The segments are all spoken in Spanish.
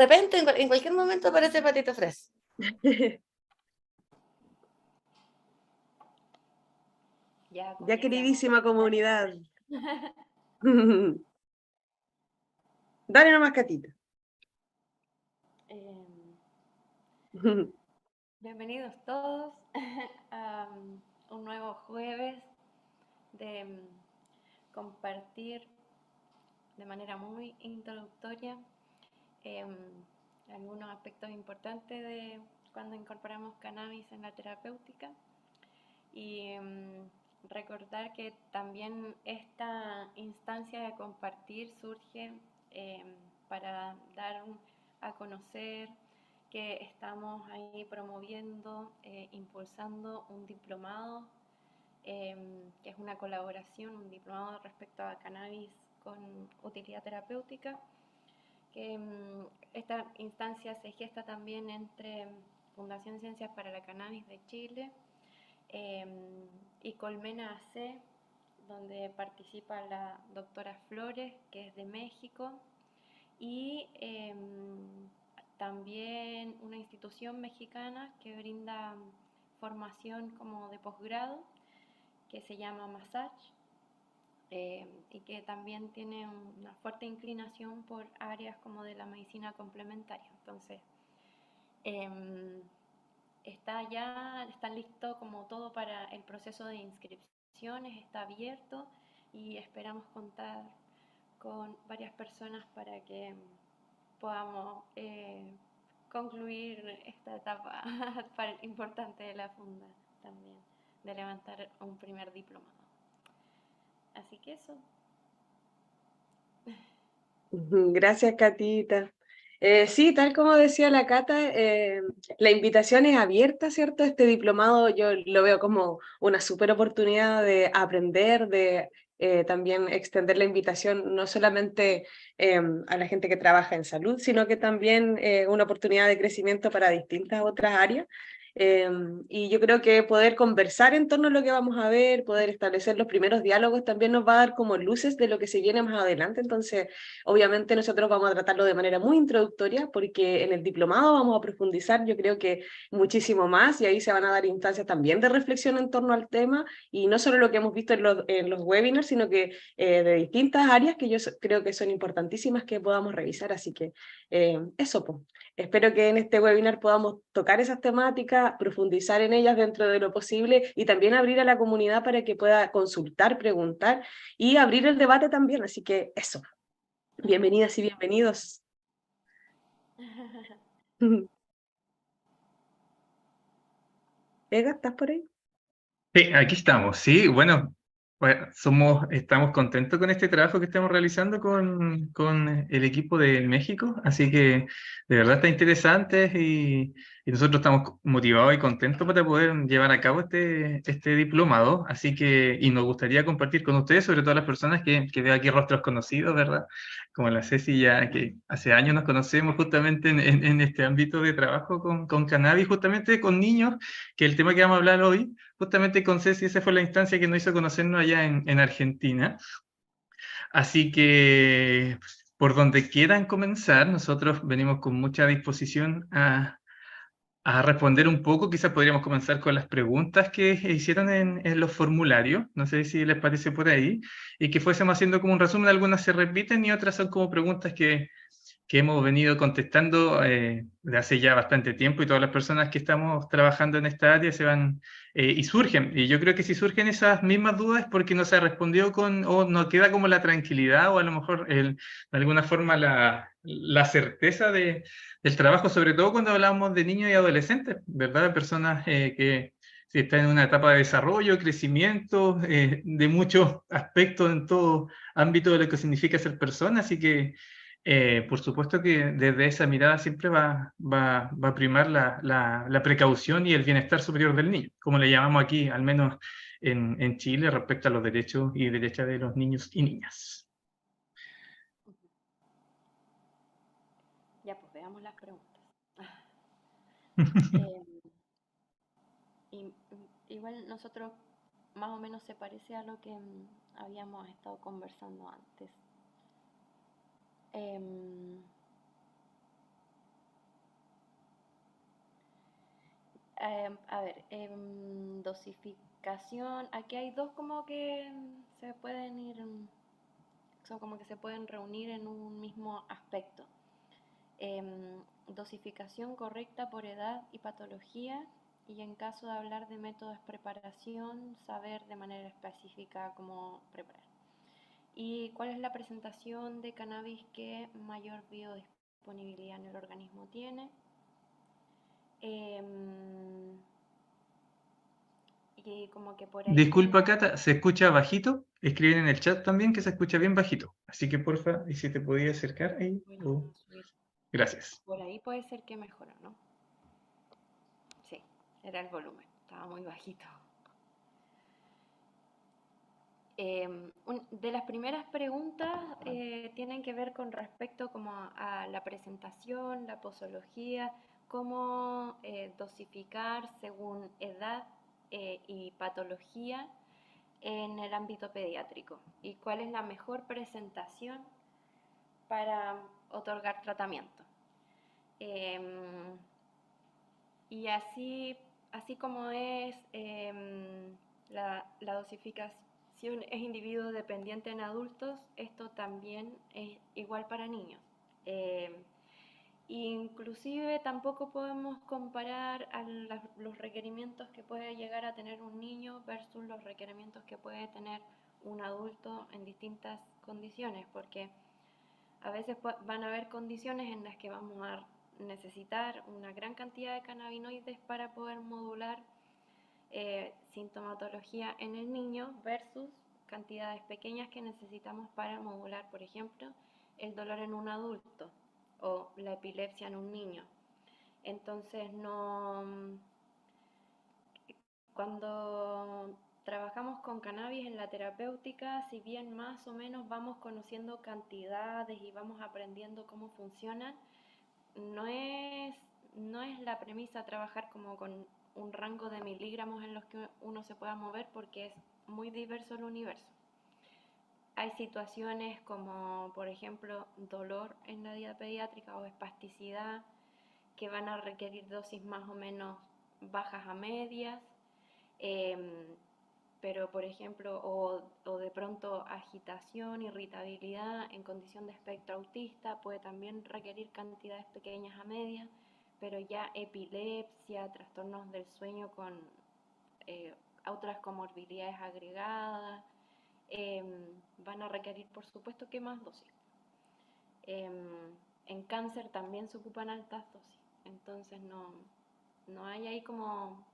repente, en cualquier momento aparece Patito Fres. Ya, Ya, queridísima comunidad. Dale nomás, Catita. Bienvenidos todos a un nuevo jueves de compartir de manera muy introductoria algunos aspectos importantes de cuando incorporamos cannabis en la terapéutica y recordar que también esta instancia de compartir surge para dar a conocer que estamos ahí promoviendo, impulsando un diplomado, que es una colaboración, un diplomado respecto a cannabis con utilidad terapéutica, que esta instancia se gesta también entre Fundación Ciencias para la Cannabis de Chile y Colmena AC, donde participa la doctora Flores, que es de México, y también una institución mexicana que brinda formación como de posgrado, que se llama Massage, y que también tiene una fuerte inclinación por áreas como de la medicina complementaria. Entonces, está listo como todo para el proceso de inscripciones, está abierto y esperamos contar con varias personas para que podamos concluir esta etapa importante de la funda también, de levantar un primer diplomado. Así que eso. Gracias, Catita. Sí, tal como decía la Cata, la invitación es abierta, ¿cierto? Este diplomado yo lo veo como una súper oportunidad de aprender, de también extender la invitación no solamente a la gente que trabaja en salud, sino que también una oportunidad de crecimiento para distintas otras áreas. Y yo creo que poder conversar en torno a lo que vamos a ver, poder establecer los primeros diálogos también nos va a dar como luces de lo que se viene más adelante. Entonces, obviamente nosotros vamos a tratarlo de manera muy introductoria porque en el diplomado vamos a profundizar, yo creo que muchísimo más, y ahí se van a dar instancias también de reflexión en torno al tema, y no solo lo que hemos visto en los webinars, sino que de distintas áreas que yo creo que son importantísimas que podamos revisar. Así que eso, pues. Espero que en este webinar podamos tocar esas temáticas, profundizar en ellas dentro de lo posible y también abrir a la comunidad para que pueda consultar, preguntar y abrir el debate también. Así que eso. Bienvenidas y bienvenidos. Ega, ¿estás por ahí? Sí, aquí estamos. Sí, bueno, estamos contentos con este trabajo que estamos realizando con el equipo de México, así que de verdad está interesante y nosotros estamos motivados y contentos para poder llevar a cabo este diplomado, así que, y nos gustaría compartir con ustedes, sobre todo las personas que veo aquí rostros conocidos, ¿verdad? Como la Ceci ya, que hace años nos conocemos justamente en este ámbito de trabajo con cannabis, justamente con niños, que es el tema que vamos a hablar hoy. Justamente con Ceci, esa fue la instancia que nos hizo conocernos allá en Argentina. Así que, por donde quieran comenzar, nosotros venimos con mucha disposición a responder un poco. Quizás podríamos comenzar con las preguntas que hicieron en los formularios. No sé si les parece por ahí. Y que fuésemos haciendo como un resumen. Algunas se repiten y otras son como preguntas que hemos venido contestando de hace ya bastante tiempo, y todas las personas que estamos trabajando en esta área se van y surgen. Y yo creo que si surgen esas mismas dudas es porque no se respondió o no queda como la tranquilidad, o a lo mejor de alguna forma la certeza del trabajo, sobre todo cuando hablamos de niños y adolescentes, ¿verdad? Personas que están en una etapa de desarrollo, crecimiento, de muchos aspectos en todo ámbito de lo que significa ser persona. Así que por supuesto que desde esa mirada siempre va a primar la precaución y el bienestar superior del niño, como le llamamos aquí, al menos en Chile, respecto a los derechos y derechas de los niños y niñas. Ya, pues veamos las preguntas. Igual nosotros más o menos se parece a lo que habíamos estado conversando antes. A ver, dosificación, aquí hay dos como que se pueden ir, son como que se pueden reunir en un mismo aspecto. Dosificación correcta por edad y patología, y en caso de hablar de métodos de preparación, saber de manera específica cómo preparar. ¿Y cuál es la presentación de cannabis que mayor biodisponibilidad en el organismo tiene? Y como que por ahí Disculpa, Cata, ¿se escucha bajito? Escriben en el chat también que se escucha bien bajito. Así que porfa, y si te podías acercar ahí. bueno, subir. Gracias. Por ahí puede ser que mejoró, ¿no? Sí, era el volumen, estaba muy bajito. De las primeras preguntas tienen que ver con respecto como a la presentación, la posología, cómo dosificar según edad y patología en el ámbito pediátrico y cuál es la mejor presentación para otorgar tratamiento. Y así como es la dosificación es individuo dependiente en adultos, esto también es igual para niños. Inclusive tampoco podemos comparar los requerimientos que puede llegar a tener un niño versus los requerimientos que puede tener un adulto en distintas condiciones, porque a veces van a haber condiciones en las que vamos a necesitar una gran cantidad de cannabinoides para poder modular sintomatología en el niño versus cantidades pequeñas que necesitamos para modular, por ejemplo, el dolor en un adulto o la epilepsia en un niño. Entonces, cuando trabajamos con cannabis en la terapéutica, si bien más o menos vamos conociendo cantidades y vamos aprendiendo cómo funcionan, no es la premisa trabajar como con un rango de miligramos en los que uno se pueda mover, porque es muy diverso el universo. Hay situaciones como, por ejemplo, dolor en la vida pediátrica o espasticidad, que van a requerir dosis más o menos bajas a medias, pero por ejemplo, o de pronto agitación, irritabilidad en condición de espectro autista puede también requerir cantidades pequeñas a medias, pero ya epilepsia, trastornos del sueño con otras comorbilidades agregadas, van a requerir por supuesto que más dosis. En cáncer también se ocupan altas dosis, entonces no hay ahí como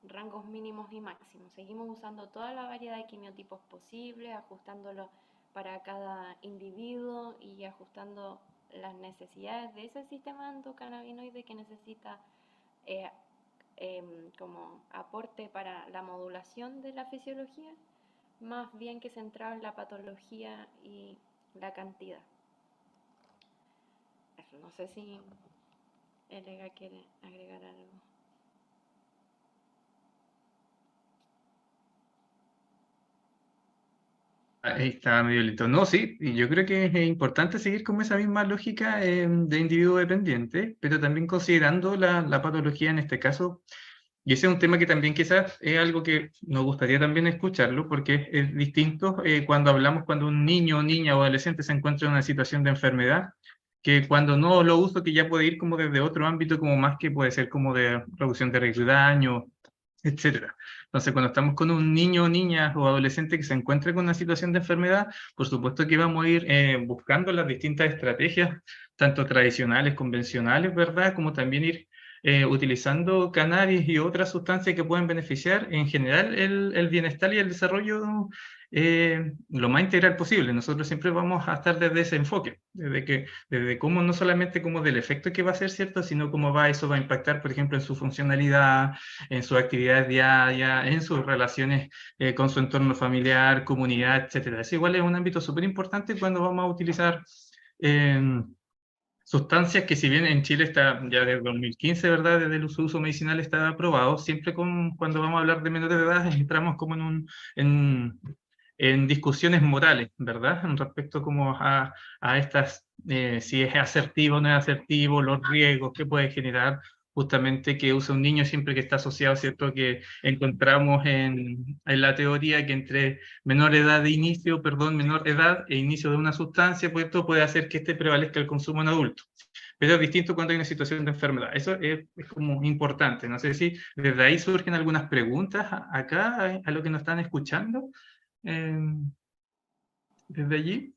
rangos mínimos y máximos. Seguimos usando toda la variedad de quimiotipos posibles, ajustándolo para cada individuo y ajustando las necesidades de ese sistema endocannabinoide que necesita como aporte para la modulación de la fisiología, más bien que centrado en la patología y la cantidad. Eso, no sé si Elega quiere agregar algo. Ahí está medio lento. No, sí, y yo creo que es importante seguir con esa misma lógica de individuo dependiente, pero también considerando la patología en este caso. Y ese es un tema que también quizás es algo que nos gustaría también escucharlo, porque es distinto cuando hablamos cuando un niño, niña o adolescente se encuentra en una situación de enfermedad, que cuando no lo uso, que ya puede ir como desde otro ámbito, como más que puede ser como de reducción de riesgo de daño, etcétera. Entonces, cuando estamos con un niño, niña o adolescente que se encuentra con una situación de enfermedad, por supuesto que vamos a ir buscando las distintas estrategias, tanto tradicionales, convencionales, ¿verdad? Como también ir utilizando cannabis y otras sustancias que pueden beneficiar en general el bienestar y el desarrollo lo más integral posible. Nosotros siempre vamos a estar desde ese enfoque, desde cómo, no solamente como del efecto que va a ser, ¿cierto?, sino cómo eso va a impactar, por ejemplo, en su funcionalidad, en sus actividades diarias, en sus relaciones con su entorno familiar, comunidad, etcétera. Es igual, es un ámbito súper importante cuando vamos a utilizar sustancias que, si bien en Chile está ya desde 2015, ¿verdad?, desde el uso medicinal está aprobado, siempre cuando vamos a hablar de menores de edad entramos como en discusiones morales, ¿verdad?, en respecto como a estas, si es asertivo o no es asertivo, los riesgos que puede generar, justamente que usa un niño siempre que está asociado, ¿cierto? Que encontramos en la teoría que entre menor edad e inicio de una sustancia, pues esto puede hacer que este prevalezca el consumo en adultos. Pero es distinto cuando hay una situación de enfermedad. Eso es como importante. No sé si desde ahí surgen algunas preguntas acá, a lo que nos están escuchando, desde allí.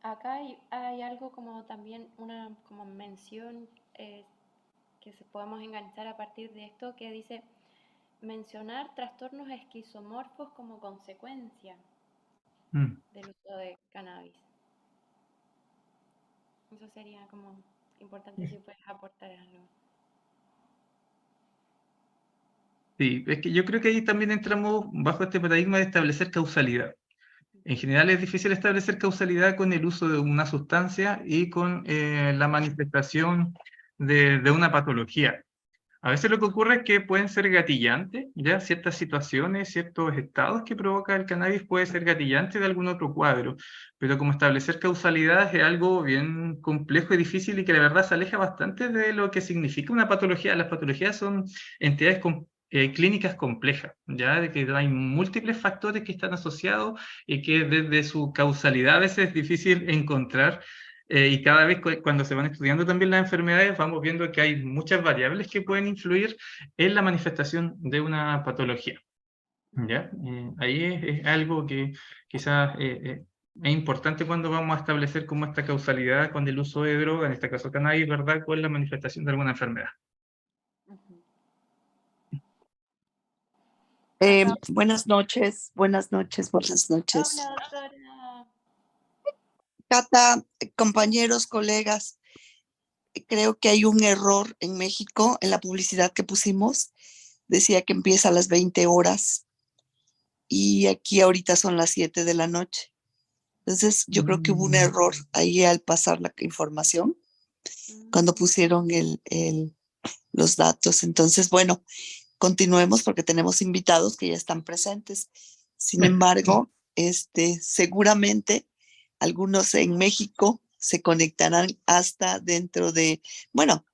Acá hay algo como también una como mención que podemos enganchar a partir de esto que dice mencionar trastornos esquizomorfos como consecuencia Mm. del uso de cannabis. Eso sería como importante si puedes aportar algo. Sí, es que yo creo que ahí también entramos bajo este paradigma de establecer causalidad. En general es difícil establecer causalidad con el uso de una sustancia y con la manifestación de una patología. A veces lo que ocurre es que pueden ser gatillantes, ya ciertas situaciones, ciertos estados que provoca el cannabis puede ser gatillante de algún otro cuadro, pero como establecer causalidad es algo bien complejo y difícil y que la verdad se aleja bastante de lo que significa una patología. Las patologías son entidades clínicas complejas, ya de que hay múltiples factores que están asociados y que desde su causalidad a veces es difícil encontrar. Y cada vez cuando se van estudiando también las enfermedades, vamos viendo que hay muchas variables que pueden influir en la manifestación de una patología. ¿Ya? Ahí es algo que quizás es importante cuando vamos a establecer como esta causalidad con el uso de droga, en este caso cannabis, ¿verdad? Con la manifestación de alguna enfermedad. Buenas noches, buenas noches, buenas noches. Hola, doctora. Cata, compañeros, colegas, creo que hay un error en México en la publicidad que pusimos. Decía que empieza a las 20 horas y aquí ahorita son las 7 de la noche. Entonces, yo creo que hubo un error ahí al pasar la información cuando pusieron los datos. Entonces, bueno, continuemos porque tenemos invitados que ya están presentes. Sin embargo, seguramente algunos en México se conectarán hasta dentro de, bueno,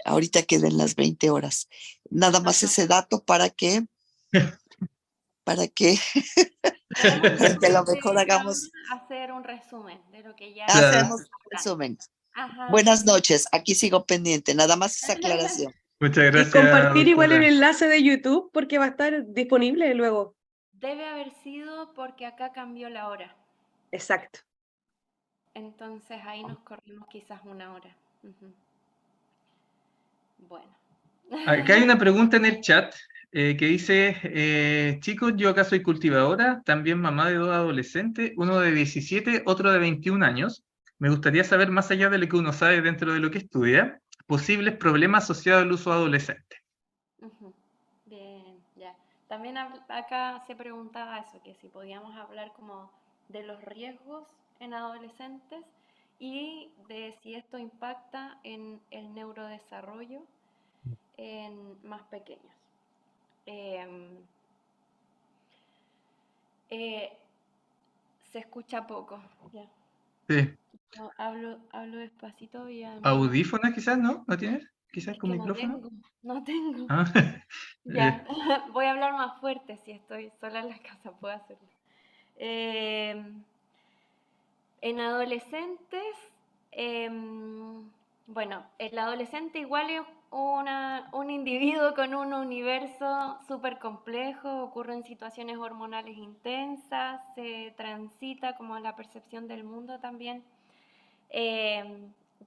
ahorita queden las 20 horas. Nada más ese dato para que a lo mejor hagamos hacer un resumen de lo que ya hacemos un resumen. Ajá. Buenas noches, aquí sigo pendiente, nada más esa aclaración. Muchas Y gracias. compartir igual el doctora. enlace de YouTube porque va a estar disponible luego. Debe haber sido porque acá cambió la hora. Exacto. Entonces ahí nos corrimos quizás una hora. Bueno. Acá hay una pregunta en el chat que dice, chicos, yo acá soy cultivadora, también mamá de 2 adolescentes, uno de 17, otro de 21 años. Me gustaría saber, más allá de lo que uno sabe dentro de lo que estudia, posibles problemas asociados al uso adolescente. Bien, ya. También acá se preguntaba eso, que si podíamos hablar como de los riesgos en adolescentes y de si esto impacta en el neurodesarrollo en más pequeños. Se escucha poco, ya. Sí. No, hablo despacito y ¿Audífonos quizás, no? ¿No tienes? ¿Quizás es con que micrófono? no tengo. Ah, Ya, voy a hablar más fuerte si estoy sola en la casa, puedo hacerlo. En adolescentes, bueno, el adolescente igual es un individuo con un universo súper complejo, ocurren situaciones hormonales intensas, se transita como la percepción del mundo también,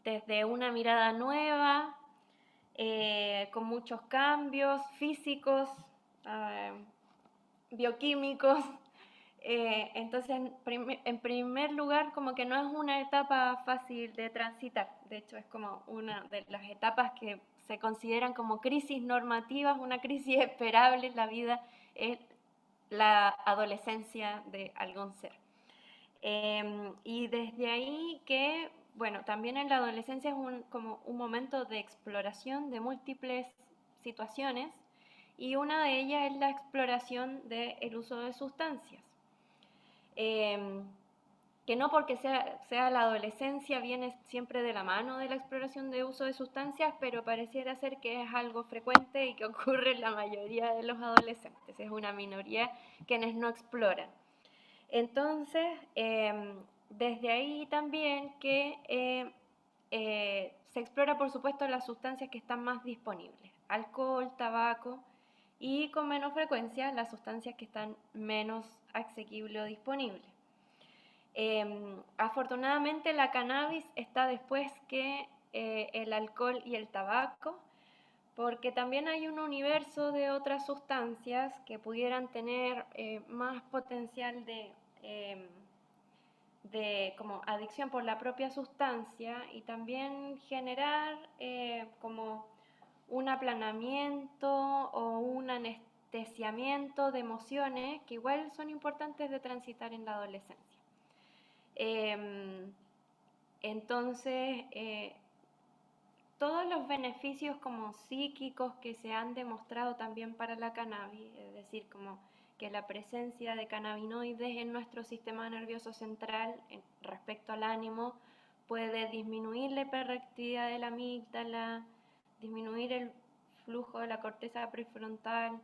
desde una mirada nueva, con muchos cambios físicos, bioquímicos. Entonces, en primer lugar, como que no es una etapa fácil de transitar. De hecho, es como una de las etapas que se consideran como crisis normativas, una crisis esperable en la vida, es la adolescencia de algún ser. Y desde ahí que, bueno, también en la adolescencia es como un momento de exploración de múltiples situaciones y una de ellas es la exploración del uso de sustancias. que no porque sea la adolescencia viene siempre de la mano de la exploración de uso de sustancias, pero pareciera ser que es algo frecuente y que ocurre en la mayoría de los adolescentes. Es una minoría quienes no exploran. Entonces, desde ahí también que se explora, por supuesto, las sustancias que están más disponibles, alcohol, tabaco, y con menos frecuencia las sustancias que están menos asequibles o disponibles. Afortunadamente la cannabis está después que el alcohol y el tabaco, porque también hay un universo de otras sustancias que pudieran tener más potencial de como adicción por la propia sustancia y también generar como un aplanamiento o un anestesiamiento de emociones que igual son importantes de transitar en la adolescencia. Entonces, todos los beneficios como psíquicos que se han demostrado también para la cannabis, es decir, como que la presencia de cannabinoides en nuestro sistema nervioso central respecto al ánimo puede disminuir la hiperactividad de la amígdala, disminuir el flujo de la corteza prefrontal,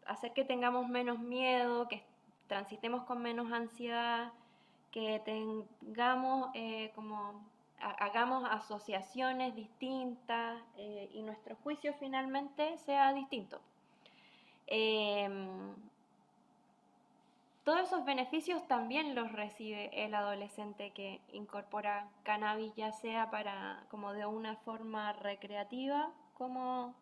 hacer que tengamos menos miedo, que transitemos con menos ansiedad, que tengamos hagamos asociaciones distintas y nuestro juicio finalmente sea distinto. Todos esos beneficios también los recibe el adolescente que incorpora cannabis, ya sea como de una forma recreativa, como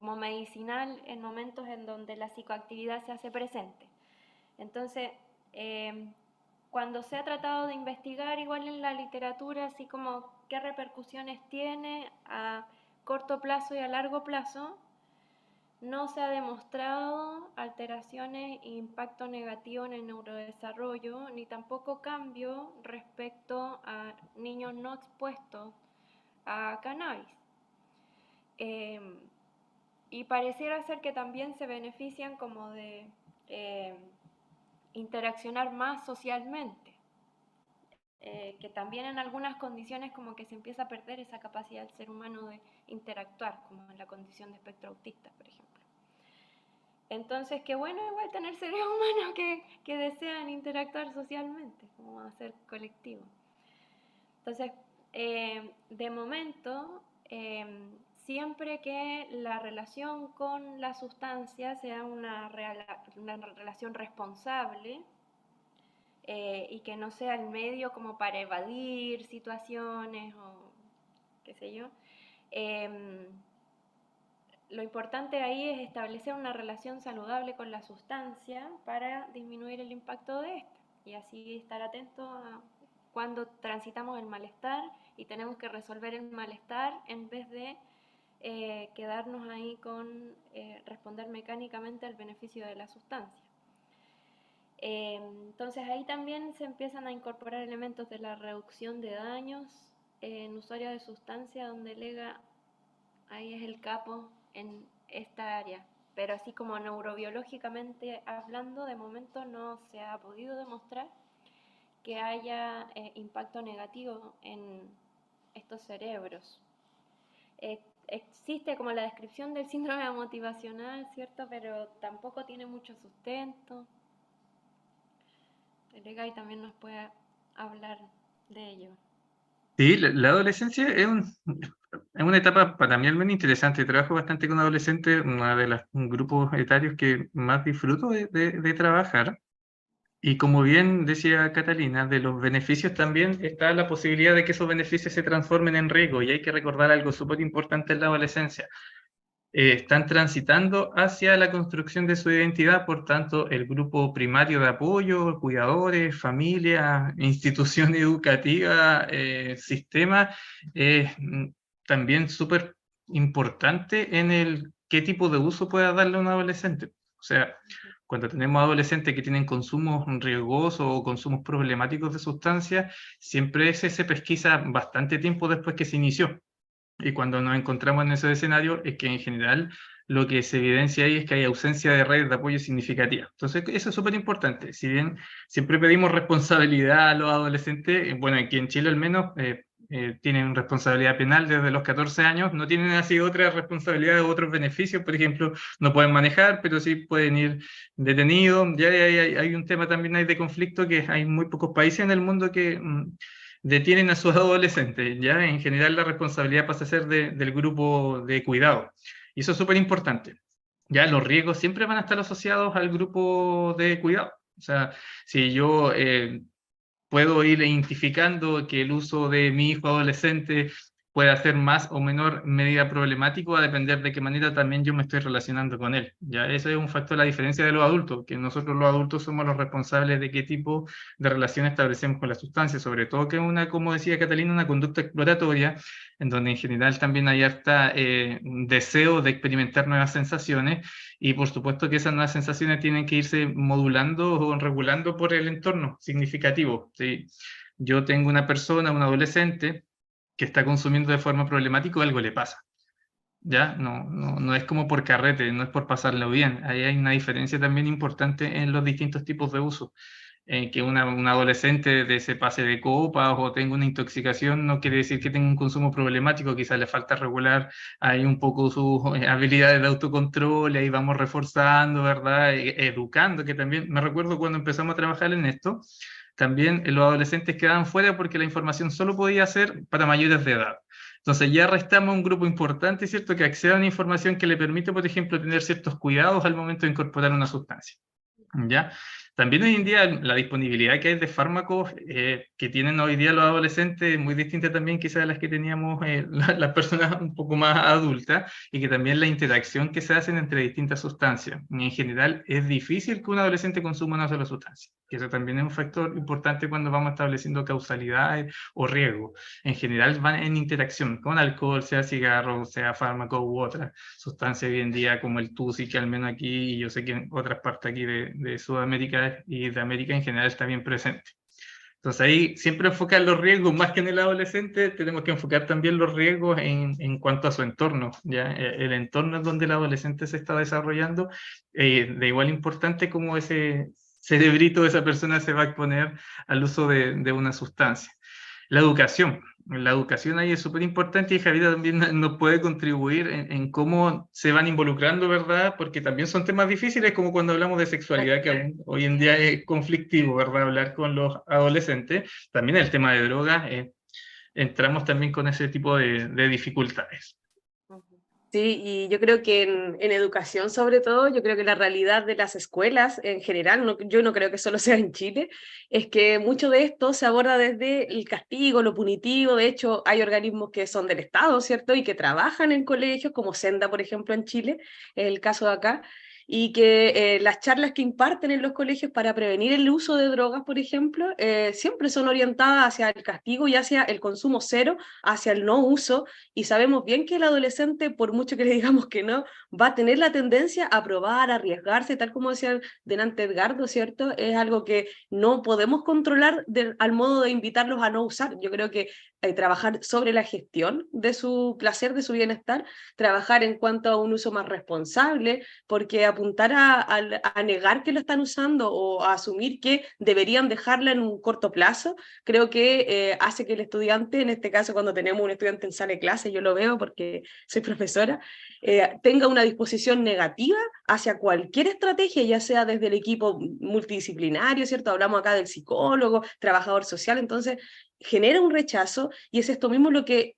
medicinal en momentos en donde la psicoactividad se hace presente. Entonces, cuando se ha tratado de investigar igual en la literatura, así como qué repercusiones tiene a corto plazo y a largo plazo, no se ha demostrado alteraciones e impacto negativo en el neurodesarrollo, ni tampoco cambio respecto a niños no expuestos a cannabis. Y pareciera ser que también se benefician como de interaccionar más socialmente, que también en algunas condiciones como que se empieza a perder esa capacidad del ser humano de interactuar, como en la condición de espectro autista, por ejemplo. Entonces, qué bueno igual tener seres humanos que desean interactuar socialmente, como hacer colectivo. Entonces, de momento, siempre que la relación con la sustancia sea una relación responsable y que no sea el medio como para evadir situaciones o qué sé yo, lo importante ahí es establecer una relación saludable con la sustancia para disminuir el impacto de esta y así estar atento a cuando transitamos el malestar y tenemos que resolver el malestar en vez de quedarnos ahí con responder mecánicamente al beneficio de la sustancia. Entonces ahí también se empiezan a incorporar elementos de la reducción de daños en usuarios de sustancia, donde el EGA ahí es el capo en esta área. Pero así como neurobiológicamente hablando, de momento no se ha podido demostrar que haya impacto negativo en estos cerebros. Existe como la descripción del síndrome motivacional, ¿cierto? Pero tampoco tiene mucho sustento. El EGAI también nos puede hablar de ello. Sí, la adolescencia es una etapa para mí al menos interesante. Trabajo bastante con adolescentes, uno de los grupos etarios que más disfruto de trabajar. Y como bien decía Catalina, de los beneficios también está la posibilidad de que esos beneficios se transformen en riesgo. Y hay que recordar algo súper importante en la adolescencia. Están transitando hacia la construcción de su identidad, por tanto, el grupo primario de apoyo, cuidadores, familia, institución educativa, sistema, es también súper importante en el qué tipo de uso pueda darle a un adolescente. O sea, cuando tenemos adolescentes que tienen consumos riesgosos o consumos problemáticos de sustancias, siempre se pesquisa bastante tiempo después que se inició. Y cuando nos encontramos en ese escenario es que en general lo que se evidencia ahí es que hay ausencia de redes de apoyo significativa. Entonces, eso es súper importante. Si bien siempre pedimos responsabilidad a los adolescentes, bueno, aquí en Chile al menos tienen responsabilidad penal desde los 14 años, no tienen así otras responsabilidades u otros beneficios, por ejemplo, no pueden manejar, pero sí pueden ir detenidos. Ya hay un tema también ahí de conflicto, que hay muy pocos países en el mundo que detienen a sus adolescentes. Ya en general la responsabilidad pasa a ser del grupo de cuidado. Y eso es súper importante. Ya los riesgos siempre van a estar asociados al grupo de cuidado. O sea, si yo puedo ir identificando que el uso de mi hijo adolescente puede ser más o menor medida problemático, va a depender de qué manera también yo me estoy relacionando con él. Ya ese es un factor, la diferencia de los adultos, que nosotros los adultos somos los responsables de qué tipo de relación establecemos con la sustancia, sobre todo que es una, como decía Catalina, una conducta exploratoria, en donde en general también hay harta deseo de experimentar nuevas sensaciones, y por supuesto que esas nuevas sensaciones tienen que irse modulando o regulando por el entorno significativo. ¿Sí? Yo tengo una persona, un adolescente, que está consumiendo de forma problemática, algo le pasa. ¿Ya? No es como por carrete, no es por pasarlo bien. Ahí hay una diferencia también importante en los distintos tipos de uso. Que un adolescente se pase de copas o tenga una intoxicación no quiere decir que tenga un consumo problemático, quizás le falta regular ahí un poco sus habilidades de autocontrol, y ahí vamos reforzando, ¿verdad? Educando, que también me recuerdo cuando empezamos a trabajar en esto, también los adolescentes quedaban fuera porque la información solo podía ser para mayores de edad. Entonces ya restamos un grupo importante, ¿cierto?, que acceda a una información que le permite, por ejemplo, tener ciertos cuidados al momento de incorporar una sustancia. ¿Ya? También hoy en día la disponibilidad que hay de fármacos que tienen hoy día los adolescentes es muy distinta también quizás a las que teníamos las personas un poco más adultas, y que también la interacción que se hacen entre distintas sustancias. En general es difícil que un adolescente consuma una sola sustancia, que eso también es un factor importante cuando vamos estableciendo causalidades o riesgos. En general van en interacción con alcohol, sea cigarro, sea fármaco u otra sustancia hoy en día, como el TUSI, que al menos aquí, y yo sé que en otras partes aquí de Sudamérica y de América en general está bien presente. Entonces ahí siempre enfocar los riesgos, más que en el adolescente, tenemos que enfocar también los riesgos en cuanto a su entorno. ¿Ya? El entorno es donde el adolescente se está desarrollando, de igual importante como ese cerebrito de esa persona se va a exponer al uso de una sustancia. La educación ahí es súper importante, y Javier también nos puede contribuir en cómo se van involucrando, ¿verdad? Porque también son temas difíciles, como cuando hablamos de sexualidad, que hoy en día es conflictivo, ¿verdad? Hablar con los adolescentes. También el tema de drogas, entramos también con ese tipo de dificultades. Sí, y yo creo que en educación sobre todo, yo creo que la realidad de las escuelas en general, yo no creo que solo sea en Chile, es que mucho de esto se aborda desde el castigo, lo punitivo. De hecho, hay organismos que son del Estado, ¿cierto? Y que trabajan en colegios, como Senda, por ejemplo, en Chile, es el caso de acá, y que las charlas que imparten en los colegios para prevenir el uso de drogas, por ejemplo, siempre son orientadas hacia el castigo y hacia el consumo cero, hacia el no uso, y sabemos bien que el adolescente, por mucho que le digamos que no, va a tener la tendencia a probar, a arriesgarse, tal como decía delante Edgardo, ¿cierto? Es algo que no podemos controlar al modo de invitarlos a no usar. Yo creo que trabajar sobre la gestión de su placer, de su bienestar, trabajar en cuanto a un uso más responsable, porque apuntar a negar que lo están usando o a asumir que deberían dejarla en un corto plazo, creo que hace que el estudiante, en este caso cuando tenemos un estudiante en sala de clase, yo lo veo porque soy profesora, tenga una disposición negativa hacia cualquier estrategia, ya sea desde el equipo multidisciplinario, ¿cierto? Hablamos acá del psicólogo, trabajador social, entonces genera un rechazo, y es esto mismo lo que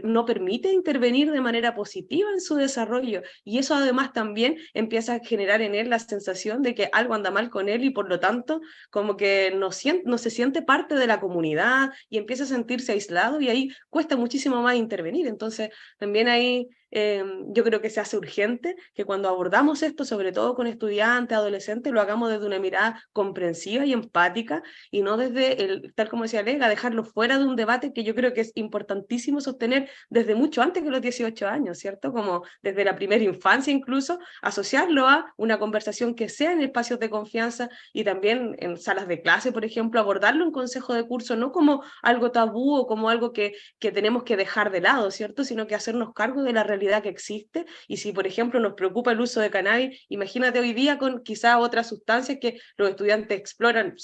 no permite intervenir de manera positiva en su desarrollo, y eso además también empieza a generar en él la sensación de que algo anda mal con él, y por lo tanto como que no se siente parte de la comunidad y empieza a sentirse aislado, y ahí cuesta muchísimo más intervenir. Entonces también ahí yo creo que se hace urgente que cuando abordamos esto, sobre todo con estudiantes, adolescentes, lo hagamos desde una mirada comprensiva y empática, y no desde, tal como decía Lega, dejarlo fuera de un debate que yo creo que es importantísimo sostener desde mucho antes que los 18 años, ¿cierto? Como desde la primera infancia incluso, asociarlo a una conversación que sea en espacios de confianza, y también en salas de clase, por ejemplo, abordarlo en consejo de curso, no como algo tabú o como algo que tenemos que dejar de lado, ¿cierto? Sino que hacernos cargo de la realidad realidad que existe, y si, por ejemplo, nos preocupa el uso de cannabis, imagínate hoy día con quizás otras sustancias que los estudiantes exploran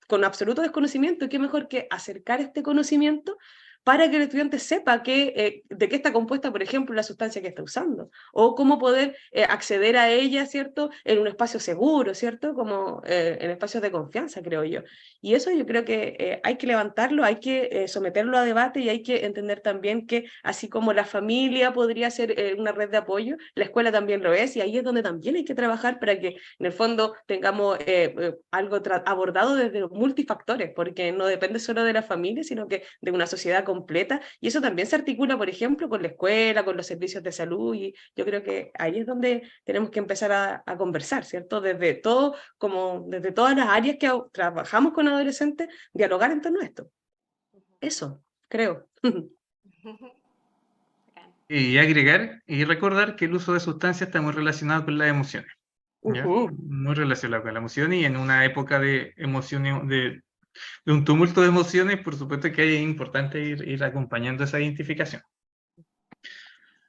con absoluto desconocimiento. Qué mejor que acercar este conocimiento para que el estudiante sepa de qué está compuesta, por ejemplo, la sustancia que está usando, o cómo poder acceder a ella, ¿cierto?, en un espacio seguro, ¿cierto?, como en espacios de confianza, creo yo. Y eso yo creo que hay que levantarlo, hay que someterlo a debate, y hay que entender también que así como la familia podría ser una red de apoyo, la escuela también lo es, y ahí es donde también hay que trabajar para que en el fondo tengamos algo abordado desde los multifactores, porque no depende solo de la familia, sino que de una sociedad completa, y eso también se articula, por ejemplo, con la escuela, con los servicios de salud, y yo creo que ahí es donde tenemos que empezar a conversar, ¿cierto? Desde todas las áreas que trabajamos con adolescentes, dialogar en torno a esto. Eso, creo. Bacán. Y agregar y recordar que el uso de sustancias está muy relacionado con las emociones. ¿Ya? Muy relacionado con la emoción, y en una época de emociones, de un tumulto de emociones, por supuesto que es importante ir acompañando esa identificación.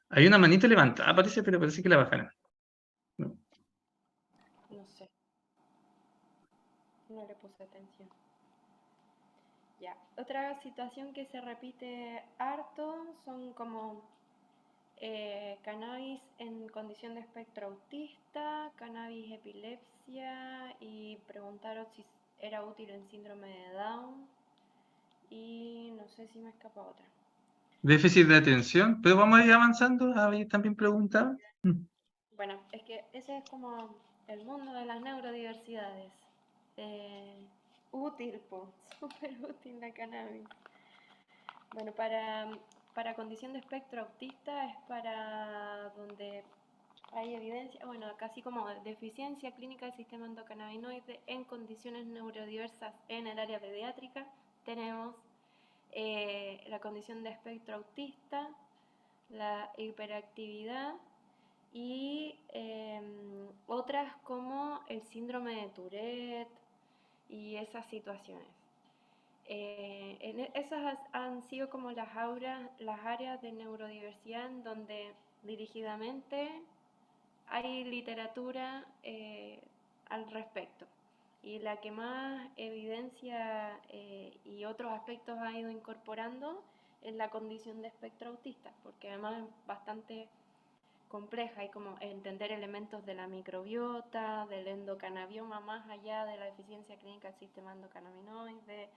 Hay una manita levantada, parece, pero parece que la bajaron. No. No sé. No le puse atención. Ya. Otra situación que se repite harto son como cannabis en condición de espectro autista, cannabis epilepsia, y preguntaron si era útil en síndrome de Down, y no sé si me escapa otra. Déficit de atención, pero vamos a ir avanzando. Había también preguntado. Bueno, es que ese es como el mundo de las neurodiversidades. Útil, súper útil la cannabis. Bueno, para condición de espectro autista es para donde hay evidencia, bueno, casi como deficiencia clínica del sistema endocannabinoide en condiciones neurodiversas en el área pediátrica. Tenemos la condición de espectro autista, la hiperactividad y otras como el síndrome de Tourette y esas situaciones. Esas han sido como las áreas de neurodiversidad en donde dirigidamente hay literatura al respecto. Y la que más evidencia y otros aspectos ha ido incorporando es la condición de espectro autista, porque además es bastante compleja, hay como entender elementos de la microbiota, del endocannabioma, más allá de la deficiencia clínica del sistema endocannabinoide,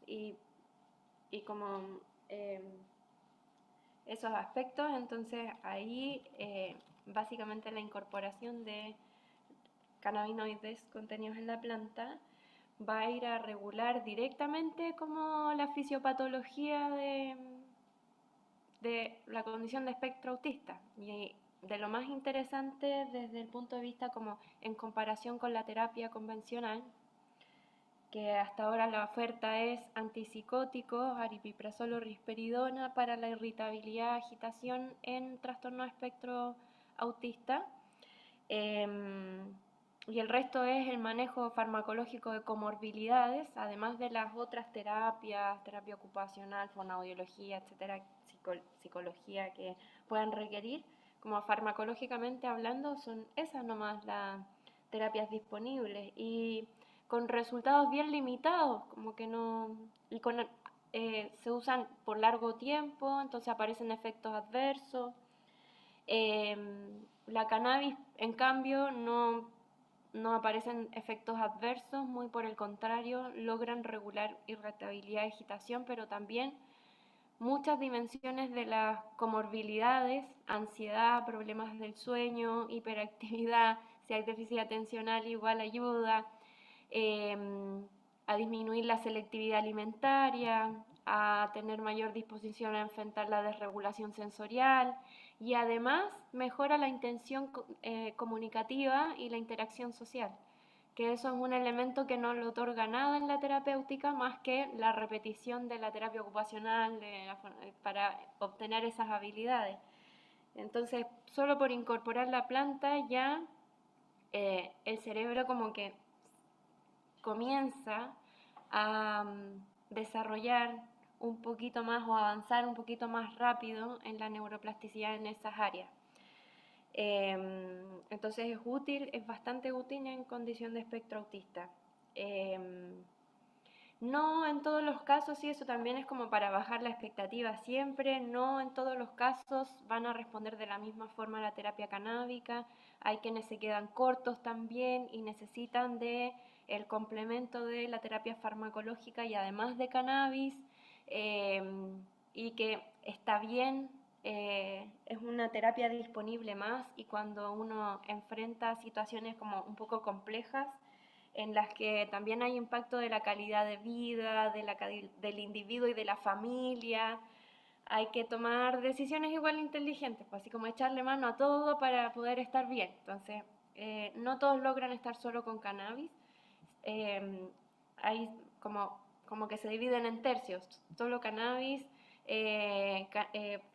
y como esos aspectos. Entonces ahí básicamente la incorporación de cannabinoides contenidos en la planta va a ir a regular directamente como la fisiopatología de la condición de espectro autista, y de lo más interesante desde el punto de vista como en comparación con la terapia convencional, que hasta ahora la oferta es antipsicóticos, aripiprazol o risperidona para la irritabilidad, agitación en trastorno espectro autista. Y el resto es el manejo farmacológico de comorbilidades, además de las otras terapias, terapia ocupacional, fonoaudiología, etcétera, psicología que puedan requerir. Como farmacológicamente hablando, son esas nomás las terapias disponibles, y con resultados bien limitados, como que no, y se usan por largo tiempo, entonces aparecen efectos adversos. La cannabis, en cambio, no aparecen efectos adversos, muy por el contrario, logran regular irritabilidad y agitación, pero también muchas dimensiones de las comorbilidades, ansiedad, problemas del sueño, hiperactividad, si hay déficit atencional igual ayuda, a disminuir la selectividad alimentaria, a tener mayor disposición a enfrentar la desregulación sensorial, y además mejora la intención comunicativa y la interacción social, que eso es un elemento que no le otorga nada en la terapéutica más que la repetición de la terapia ocupacional para obtener esas habilidades. Entonces, solo por incorporar la planta ya el cerebro como que comienza a desarrollar un poquito más o avanzar un poquito más rápido en la neuroplasticidad en esas áreas. Entonces es útil, es bastante útil en condición de espectro autista. No en todos los casos, y eso también es como para bajar la expectativa siempre, no en todos los casos van a responder de la misma forma a la terapia canábica. Hay quienes se quedan cortos también y necesitan de el complemento de la terapia farmacológica y además de cannabis, y que está bien, es una terapia disponible más, y cuando uno enfrenta situaciones como un poco complejas, en las que también hay impacto de la calidad de vida, del individuo y de la familia, hay que tomar decisiones igual inteligentes, pues así como echarle mano a todo para poder estar bien. Entonces, no todos logran estar solo con cannabis. Hay como que se dividen en tercios, solo cannabis,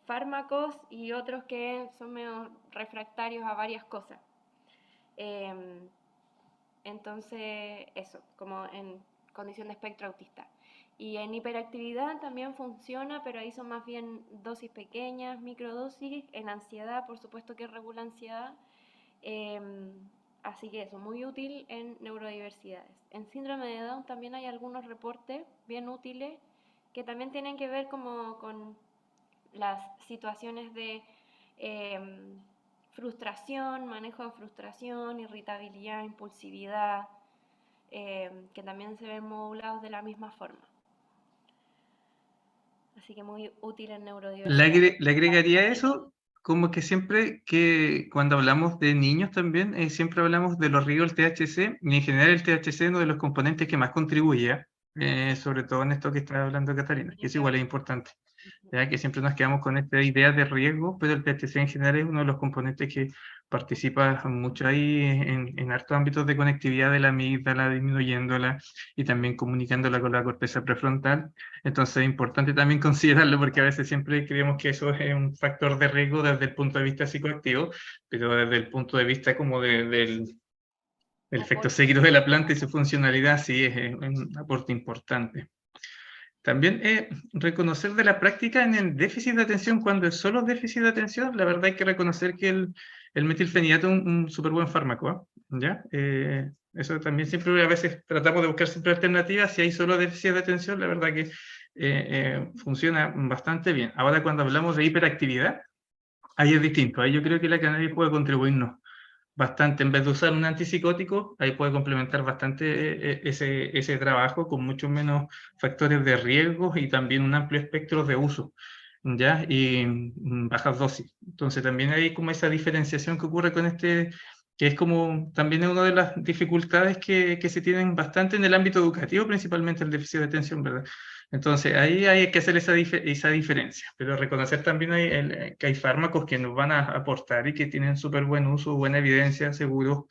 fármacos y otros que son medio refractarios a varias cosas. Entonces, eso, como en condición de espectro autista. Y en hiperactividad también funciona, pero ahí son más bien dosis pequeñas, microdosis. En ansiedad, por supuesto que regula ansiedad. Así que eso, muy útil en neurodiversidades. En síndrome de Down también hay algunos reportes bien útiles que también tienen que ver como con las situaciones de frustración, manejo de frustración, irritabilidad, impulsividad, que también se ven modulados de la misma forma. Así que muy útil en neurodiversidad. Le agregaría eso, como que siempre que cuando hablamos de niños también, siempre hablamos de los riesgos del THC, y en general el THC es uno de los componentes que más contribuye, sobre todo en esto que está hablando Catalina, que es igual es importante. ¿Ya? Que siempre nos quedamos con esta idea de riesgo, pero el THC en general es uno de los componentes que participa mucho ahí en hartos ámbitos de conectividad de la amígdala, disminuyéndola y también comunicándola con la corteza prefrontal. Entonces es importante también considerarlo, porque a veces siempre creemos que eso es un factor de riesgo desde el punto de vista psicoactivo, pero desde el punto de vista como del efecto seguido de la planta y su funcionalidad, sí es un aporte importante. También reconocer de la práctica en el déficit de atención, cuando es solo déficit de atención, la verdad hay que reconocer que el metilfenidato es un súper buen fármaco, ¿ya? Eso también siempre a veces tratamos de buscar siempre alternativas. Si hay solo déficit de atención, la verdad que funciona bastante bien. Ahora cuando hablamos de hiperactividad, ahí es distinto, ahí yo creo que la cannabis puede contribuirnos bastante. En vez de usar un antipsicótico, ahí puede complementar bastante ese trabajo con mucho menos factores de riesgo y también un amplio espectro de uso, ¿ya? Y bajas dosis. Entonces también hay como esa diferenciación que ocurre con este, que es como también es una de las dificultades que se tienen bastante en el ámbito educativo, principalmente el déficit de atención, ¿verdad? Entonces, ahí hay que hacer esa diferencia, pero reconocer también que hay fármacos que nos van a aportar y que tienen súper buen uso, buena evidencia, seguros,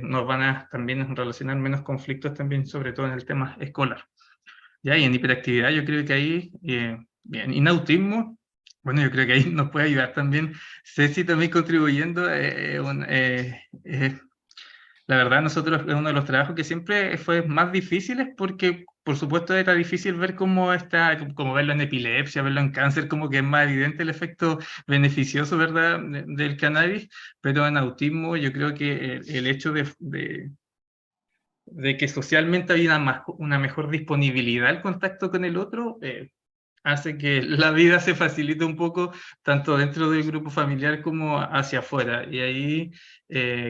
nos van a también relacionar menos conflictos también, sobre todo en el tema escolar. ¿Ya? Y en hiperactividad yo creo que ahí, bien, y en autismo, bueno, yo creo que ahí nos puede ayudar también Ceci también contribuyendo. La verdad, nosotros es uno de los trabajos que siempre fue más difíciles, porque por supuesto era difícil ver cómo está, como verlo en epilepsia, verlo en cáncer, como que es más evidente el efecto beneficioso, ¿verdad?, del cannabis, pero en autismo yo creo que el hecho de que socialmente hay una mejor disponibilidad al contacto con el otro, hace que la vida se facilite un poco, tanto dentro del grupo familiar como hacia afuera. Y ahí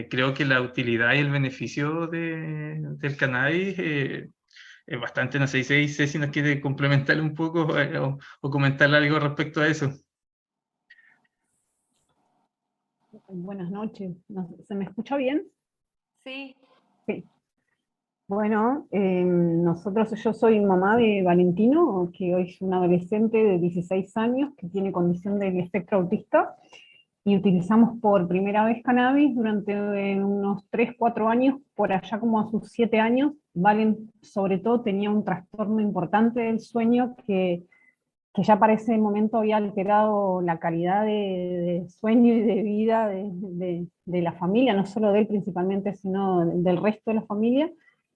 creo que la utilidad y el beneficio del cannabis es bastante. No sé si nos quiere complementar un poco o comentar algo respecto a eso. Buenas noches. ¿Se me escucha bien? Sí. Sí. Bueno, yo soy mamá de Valentino, que hoy es un adolescente de 16 años que tiene condición del espectro autista, y utilizamos por primera vez cannabis durante unos 3, 4 años, por allá como a sus 7 años. Valen, sobre todo, tenía un trastorno importante del sueño que ya para ese momento había alterado la calidad de sueño y de vida de la familia, no solo de él principalmente, sino del resto de la familia.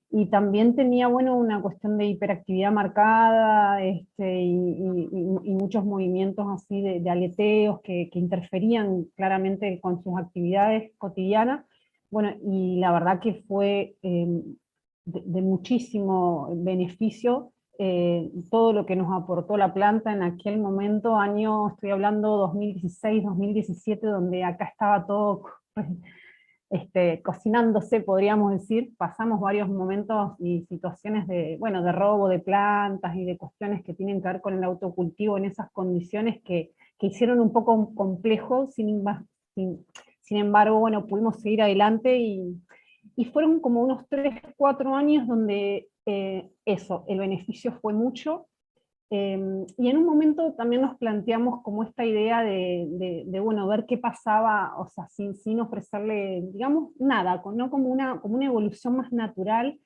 y también tenía, bueno, una cuestión de hiperactividad marcada, y muchos movimientos así de aleteos que interferían claramente con sus actividades cotidianas. Bueno, y la verdad que fue de muchísimo beneficio todo lo que nos aportó la planta en aquel momento, estoy hablando 2016, 2017, donde acá estaba todo cocinándose, podríamos decir. Pasamos varios momentos y situaciones bueno, de robo de plantas y de cuestiones que tienen que ver con el autocultivo en esas condiciones que hicieron un poco complejo, sin embargo, bueno, pudimos seguir adelante y fueron como unos 3, 4 años donde el beneficio fue mucho. Y en un momento también nos planteamos como esta idea de bueno, ver qué pasaba, o sea, sin ofrecerle, digamos, nada, no como una evolución más natural,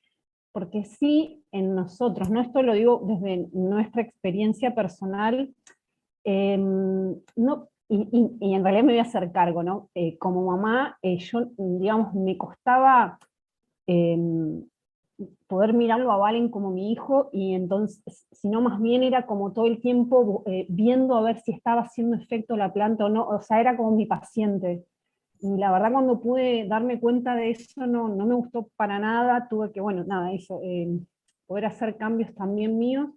porque sí en nosotros, ¿no? Esto lo digo desde nuestra experiencia personal, no, y en realidad me voy a hacer cargo, ¿no? Como mamá, yo, digamos, me costaba poder mirarlo a Valen como mi hijo, y entonces, sino más bien era como todo el tiempo viendo a ver si estaba haciendo efecto la planta o no, o sea, era como mi paciente. Y la verdad cuando pude darme cuenta de eso no me gustó para nada, tuve que, bueno, nada, eso, poder hacer cambios también míos,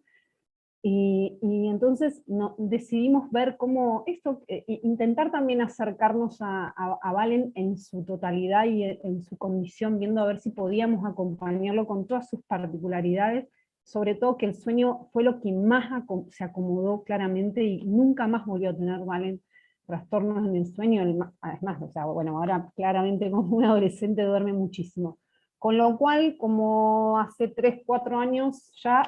y entonces decidimos ver cómo esto, intentar también acercarnos a Valen en su totalidad y en su condición, viendo a ver si podíamos acompañarlo con todas sus particularidades, sobre todo que el sueño fue lo que más se acomodó claramente, y nunca más volvió a tener Valen trastornos en el sueño. Además, o sea, bueno, ahora claramente como un adolescente duerme muchísimo. Con lo cual, como hace 3, 4 años ya,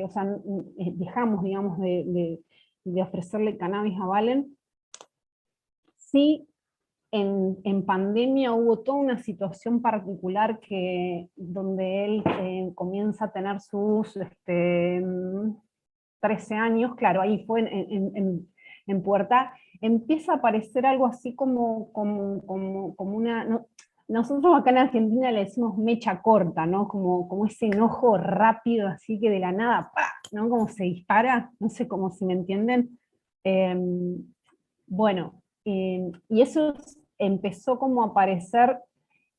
o sea, dejamos, digamos, de ofrecerle cannabis a Valen. Sí, en pandemia hubo toda una situación particular donde él comienza a tener sus 13 años, claro, ahí fue en pubertad, empieza a aparecer algo así como una... nosotros acá en Argentina le decimos mecha corta, ¿no? Como ese enojo rápido, así que de la nada, ¡pah!, ¿no? Como se dispara, no sé cómo, si me entienden. Bueno, y eso empezó como a aparecer,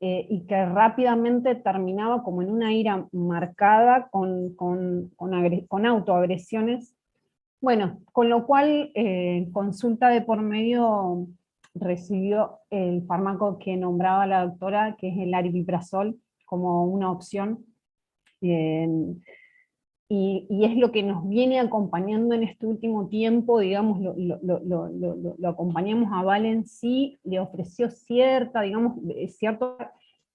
y que rápidamente terminaba como en una ira marcada con autoagresiones. Bueno, con lo cual, consulta de por medio, recibió el fármaco que nombraba la doctora, que es el aripiprazol, como una opción. Eh, y es lo que nos viene acompañando en este último tiempo, digamos, lo acompañamos a Valen, sí, le ofreció cierta, digamos, cierto,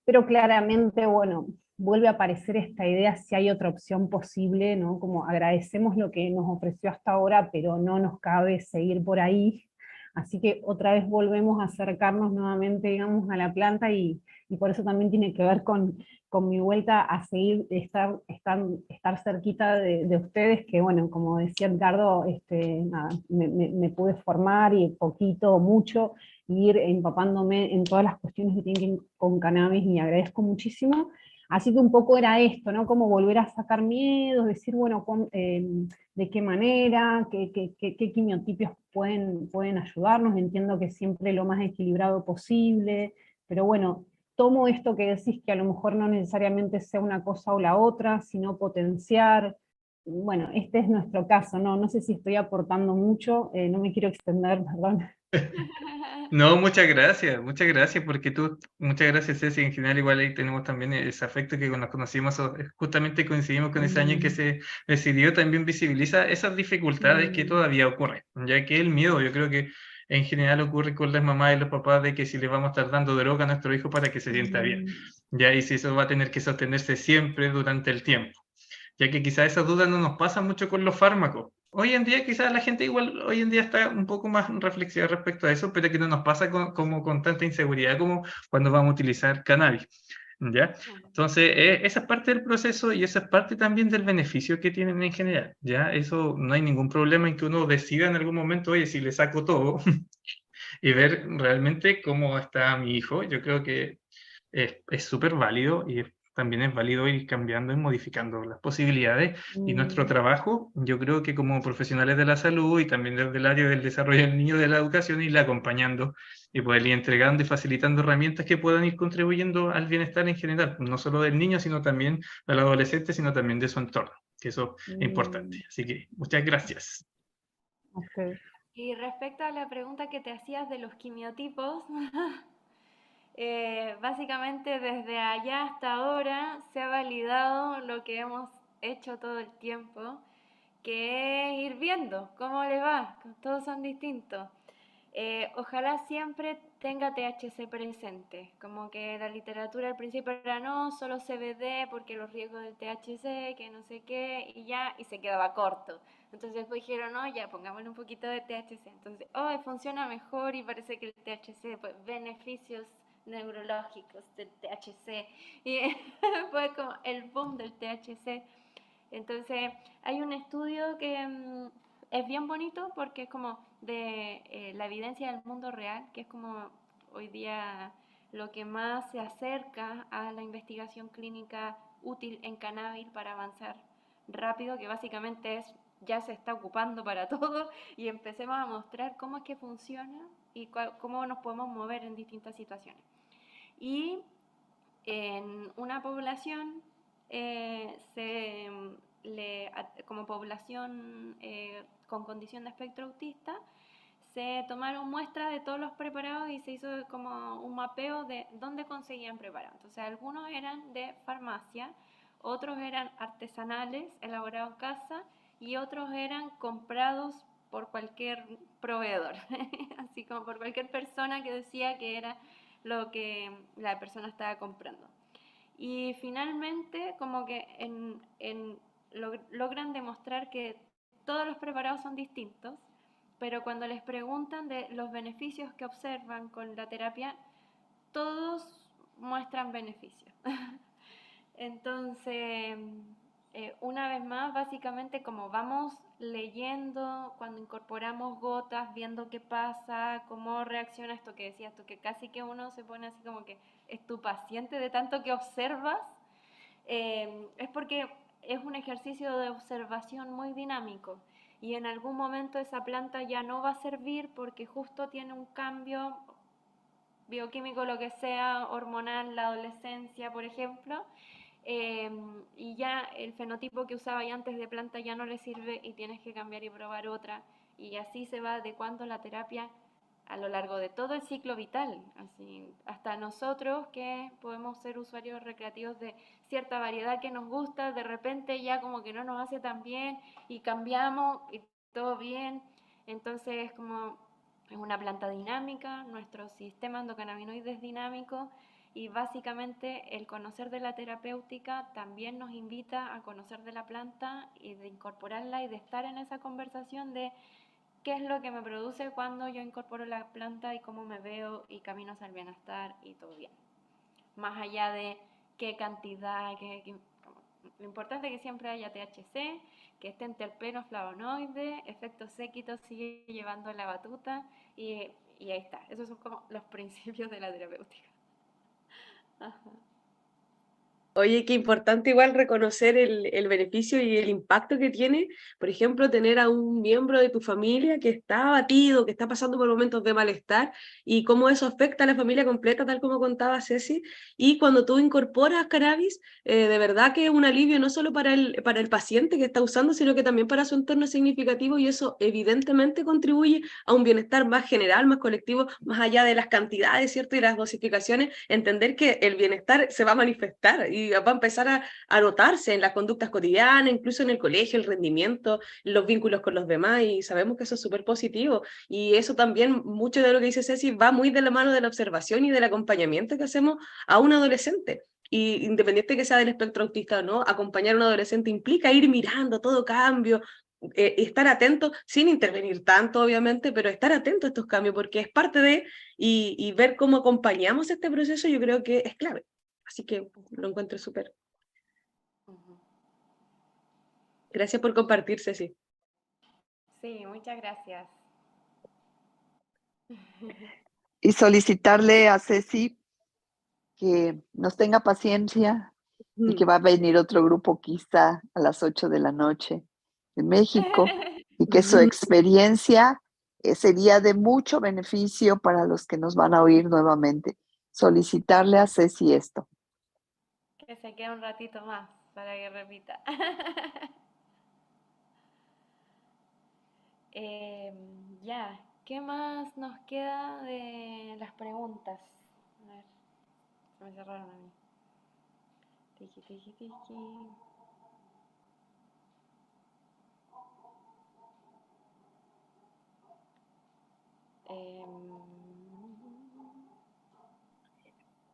pero claramente, bueno, vuelve a aparecer esta idea si hay otra opción posible, ¿no? Como agradecemos lo que nos ofreció hasta ahora, pero no nos cabe seguir por ahí, así que otra vez volvemos a acercarnos nuevamente, digamos, a la planta, y por eso también tiene que ver con mi vuelta a seguir, estar cerquita de ustedes, que bueno, como decía Edgardo, nada, me pude formar, y poquito o mucho, ir empapándome en todas las cuestiones que tienen que ver con cannabis, y agradezco muchísimo. Así que un poco era esto, ¿no? Como volver a sacar miedos, decir, bueno, de qué manera, qué quimiotipios pueden ayudarnos. Entiendo que siempre lo más equilibrado posible, pero bueno, tomo esto que decís, que a lo mejor no necesariamente sea una cosa o la otra, sino potenciar. Bueno, este es nuestro caso, no sé si estoy aportando mucho, no me quiero extender, perdón. No, muchas gracias, porque muchas gracias, Ceci. En general, igual ahí tenemos también ese afecto que cuando nos conocimos, justamente coincidimos con ese año en que se decidió, también visibiliza esas dificultades que todavía ocurren, ya que el miedo, yo creo que en general ocurre con las mamás y los papás, de que si les vamos a estar dando droga a nuestro hijo para que se sienta bien, ya, y si eso va a tener que sostenerse siempre durante el tiempo, ya que quizás esas dudas no nos pasan mucho con los fármacos. Hoy en día quizás la gente igual hoy en día está un poco más reflexiva respecto a eso, pero que no nos pasa como con tanta inseguridad como cuando vamos a utilizar cannabis, ¿ya? Entonces, esa es parte del proceso, y esa es parte también del beneficio que tienen en general, ¿ya? Eso, no hay ningún problema en que uno decida en algún momento, oye, si le saco todo, y ver realmente cómo está mi hijo. Yo creo que es súper válido, y también es válido ir cambiando y modificando las posibilidades. Y nuestro trabajo, yo creo que como profesionales de la salud y también desde el área del desarrollo del niño, de la educación, irle acompañando y poder ir entregando y facilitando herramientas que puedan ir contribuyendo al bienestar en general, no solo del niño, sino también del adolescente, sino también de su entorno, que eso es importante. Así que muchas gracias. Ok. Y respecto a la pregunta que te hacías de los quimiotipos, básicamente desde allá hasta ahora se ha validado lo que hemos hecho todo el tiempo, que es ir viendo cómo le va, todos son distintos. Ojalá siempre tenga THC presente, como que la literatura al principio era no, solo CBD porque los riesgos del THC, que no sé qué, y se quedaba corto. Entonces después dijeron, no, ya pongámosle un poquito de THC. Entonces, funciona mejor y parece que el THC, pues beneficios neurológicos del THC. Y fue como el boom del THC. Entonces, hay un estudio que es bien bonito porque es como de la evidencia del mundo real, que es como hoy día lo que más se acerca a la investigación clínica útil en cannabis para avanzar rápido, que básicamente ya se está ocupando para todo, y empecemos a mostrar cómo es que funciona y cómo nos podemos mover en distintas situaciones. Y en una población como población con condición de espectro autista, se tomaron muestras de todos los preparados y se hizo como un mapeo de dónde conseguían preparados. Entonces algunos eran de farmacia, otros eran artesanales, elaborados en casa, y otros eran comprados por cualquier proveedor, así como por cualquier persona que decía que era lo que la persona estaba comprando. Y finalmente como que logran demostrar que todos los preparados son distintos, pero cuando les preguntan de los beneficios que observan con la terapia, todos muestran beneficios. Entonces, una vez más, básicamente como vamos leyendo, cuando incorporamos gotas, viendo qué pasa, cómo reacciona esto que decías tú, que casi que uno se pone así como que es tu paciente de tanto que observas, es porque es un ejercicio de observación muy dinámico y en algún momento esa planta ya no va a servir porque justo tiene un cambio bioquímico, lo que sea, hormonal, la adolescencia, por ejemplo, y ya el fenotipo que usaba ya antes de planta ya no le sirve y tienes que cambiar y probar otra, y así se va adecuando la terapia a lo largo de todo el ciclo vital, así hasta nosotros que podemos ser usuarios recreativos de cierta variedad que nos gusta, de repente ya como que no nos hace tan bien y cambiamos y todo bien, entonces como es una planta dinámica, nuestro sistema endocannabinoide es dinámico y básicamente el conocer de la terapéutica también nos invita a conocer de la planta y de incorporarla y de estar en esa conversación de qué es lo que me produce cuando yo incorporo la planta y cómo me veo y camino hacia el bienestar y todo bien. Más allá de qué cantidad, lo importante es que siempre haya THC, que estén terpenos, flavonoides, efectos séquitos, sigue llevando la batuta y ahí está. Esos son como los principios de la terapéutica. Ajá. Oye, qué importante igual reconocer el beneficio y el impacto que tiene, por ejemplo, tener a un miembro de tu familia que está abatido, que está pasando por momentos de malestar y cómo eso afecta a la familia completa, tal como contaba Ceci. Y cuando tú incorporas cannabis, de verdad que es un alivio no solo para el paciente que está usando, sino que también para su entorno significativo y eso evidentemente contribuye a un bienestar más general, más colectivo, más allá de las cantidades, ¿cierto? Y las dosificaciones, entender que el bienestar se va a manifestar y va a empezar a notarse en las conductas cotidianas, incluso en el colegio, el rendimiento, los vínculos con los demás, y sabemos que eso es súper positivo. Y eso también, mucho de lo que dice Ceci, va muy de la mano de la observación y del acompañamiento que hacemos a un adolescente. Y independiente que sea del espectro autista o no, acompañar a un adolescente implica ir mirando todo cambio, estar atento, sin intervenir tanto, obviamente, pero estar atento a estos cambios, porque es parte de, y ver cómo acompañamos este proceso, yo creo que es clave. Así que lo encuentro súper. Gracias por compartir, Ceci. Sí, muchas gracias. Y solicitarle a Ceci que nos tenga paciencia y que va a venir otro grupo quizá a las 8 de la noche de México, y que su experiencia sería de mucho beneficio para los que nos van a oír nuevamente. Solicitarle a Ceci esto. Que se quede un ratito más para que repita. Ya, ¿qué más nos queda de las preguntas? A ver, se me cerraron a mí. Tiki, tiki, tiki.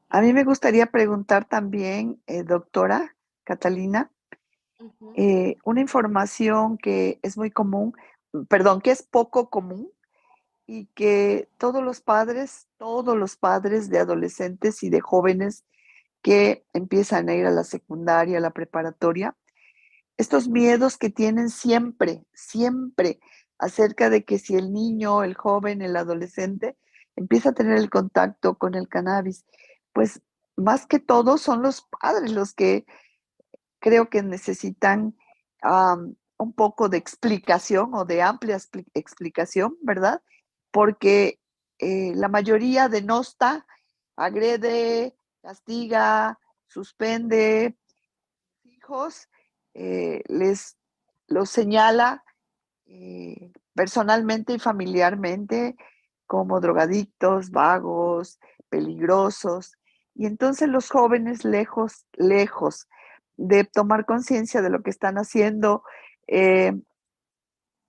A mí me gustaría preguntar también, doctora Catalina, una información que es muy común, perdón, que es poco común, y que todos los padres de adolescentes y de jóvenes que empiezan a ir a la secundaria, a la preparatoria, estos miedos que tienen siempre, siempre, acerca de que si el niño, el joven, el adolescente empieza a tener el contacto con el cannabis, pues más que todo son los padres los que creo que necesitan un poco de explicación o de amplia explicación, ¿verdad? Porque la mayoría denosta, agrede, castiga, suspende hijos, les los señala personalmente y familiarmente como drogadictos, vagos, peligrosos. Y entonces los jóvenes lejos de tomar conciencia de lo que están haciendo,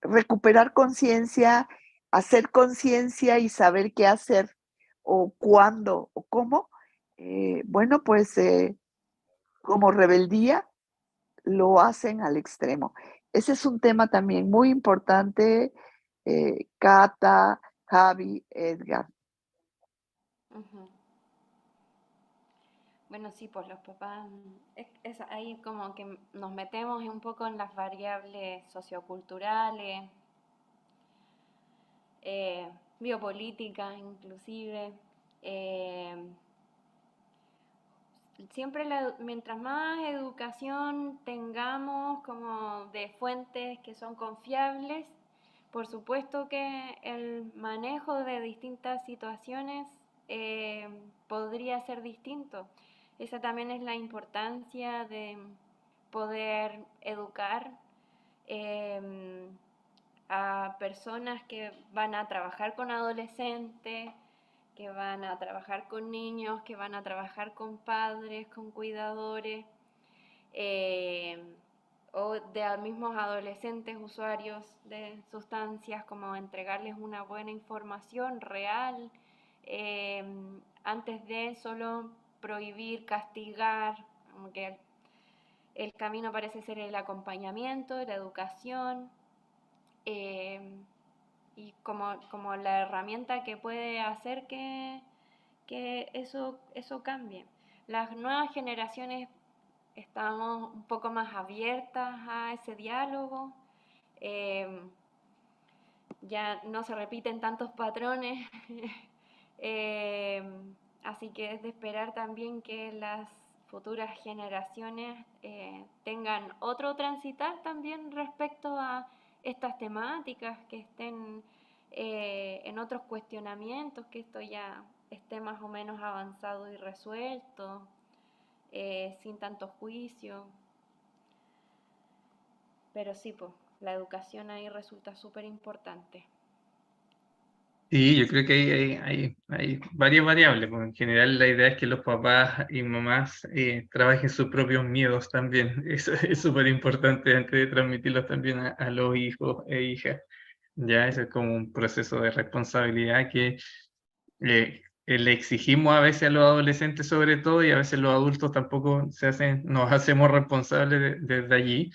recuperar conciencia, hacer conciencia y saber qué hacer o cuándo o cómo, bueno, pues como rebeldía lo hacen al extremo. Ese es un tema también muy importante, Cata, Javi, Edgar. Bueno, sí, pues los papás, es ahí como que nos metemos un poco en las variables socioculturales, biopolíticas inclusive. Siempre mientras más educación tengamos como de fuentes que son confiables, por supuesto que el manejo de distintas situaciones podría ser distinto. Esa también es la importancia de poder educar a personas que van a trabajar con adolescentes, que van a trabajar con niños, que van a trabajar con padres, con cuidadores, o de mismos adolescentes usuarios de sustancias, como entregarles una buena información real, antes de solo prohibir, castigar, como que el camino parece ser el acompañamiento, la educación, y como la herramienta que puede hacer que eso cambie. Las nuevas generaciones estamos un poco más abiertas a ese diálogo, ya no se repiten tantos patrones, así que es de esperar también que las futuras generaciones tengan otro transitar también respecto a estas temáticas, que estén en otros cuestionamientos, que esto ya esté más o menos avanzado y resuelto, sin tanto juicio. Pero sí, pues, la educación ahí resulta súper importante. Sí, yo creo que hay varias variables, porque en general la idea es que los papás y mamás trabajen sus propios miedos también. Eso es súper importante antes de transmitirlos también a los hijos e hijas. Ya, eso es como un proceso de responsabilidad que le exigimos a veces a los adolescentes sobre todo, y a veces los adultos tampoco nos hacemos responsables desde allí.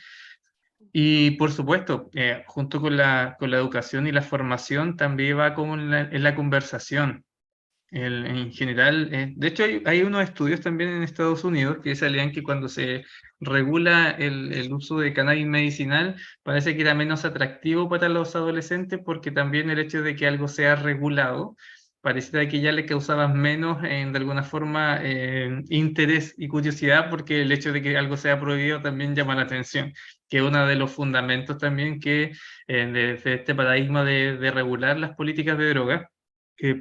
Y por supuesto, junto con la educación y la formación, también va como en la conversación. En general, de hecho hay unos estudios también en Estados Unidos que salían que cuando se regula el uso de cannabis medicinal, parece que era menos atractivo para los adolescentes, porque también el hecho de que algo sea regulado pareciera que ya le causaban menos, de alguna forma, interés y curiosidad, porque el hecho de que algo sea prohibido también llama la atención, que es uno de los fundamentos también que de este paradigma de regular las políticas de droga,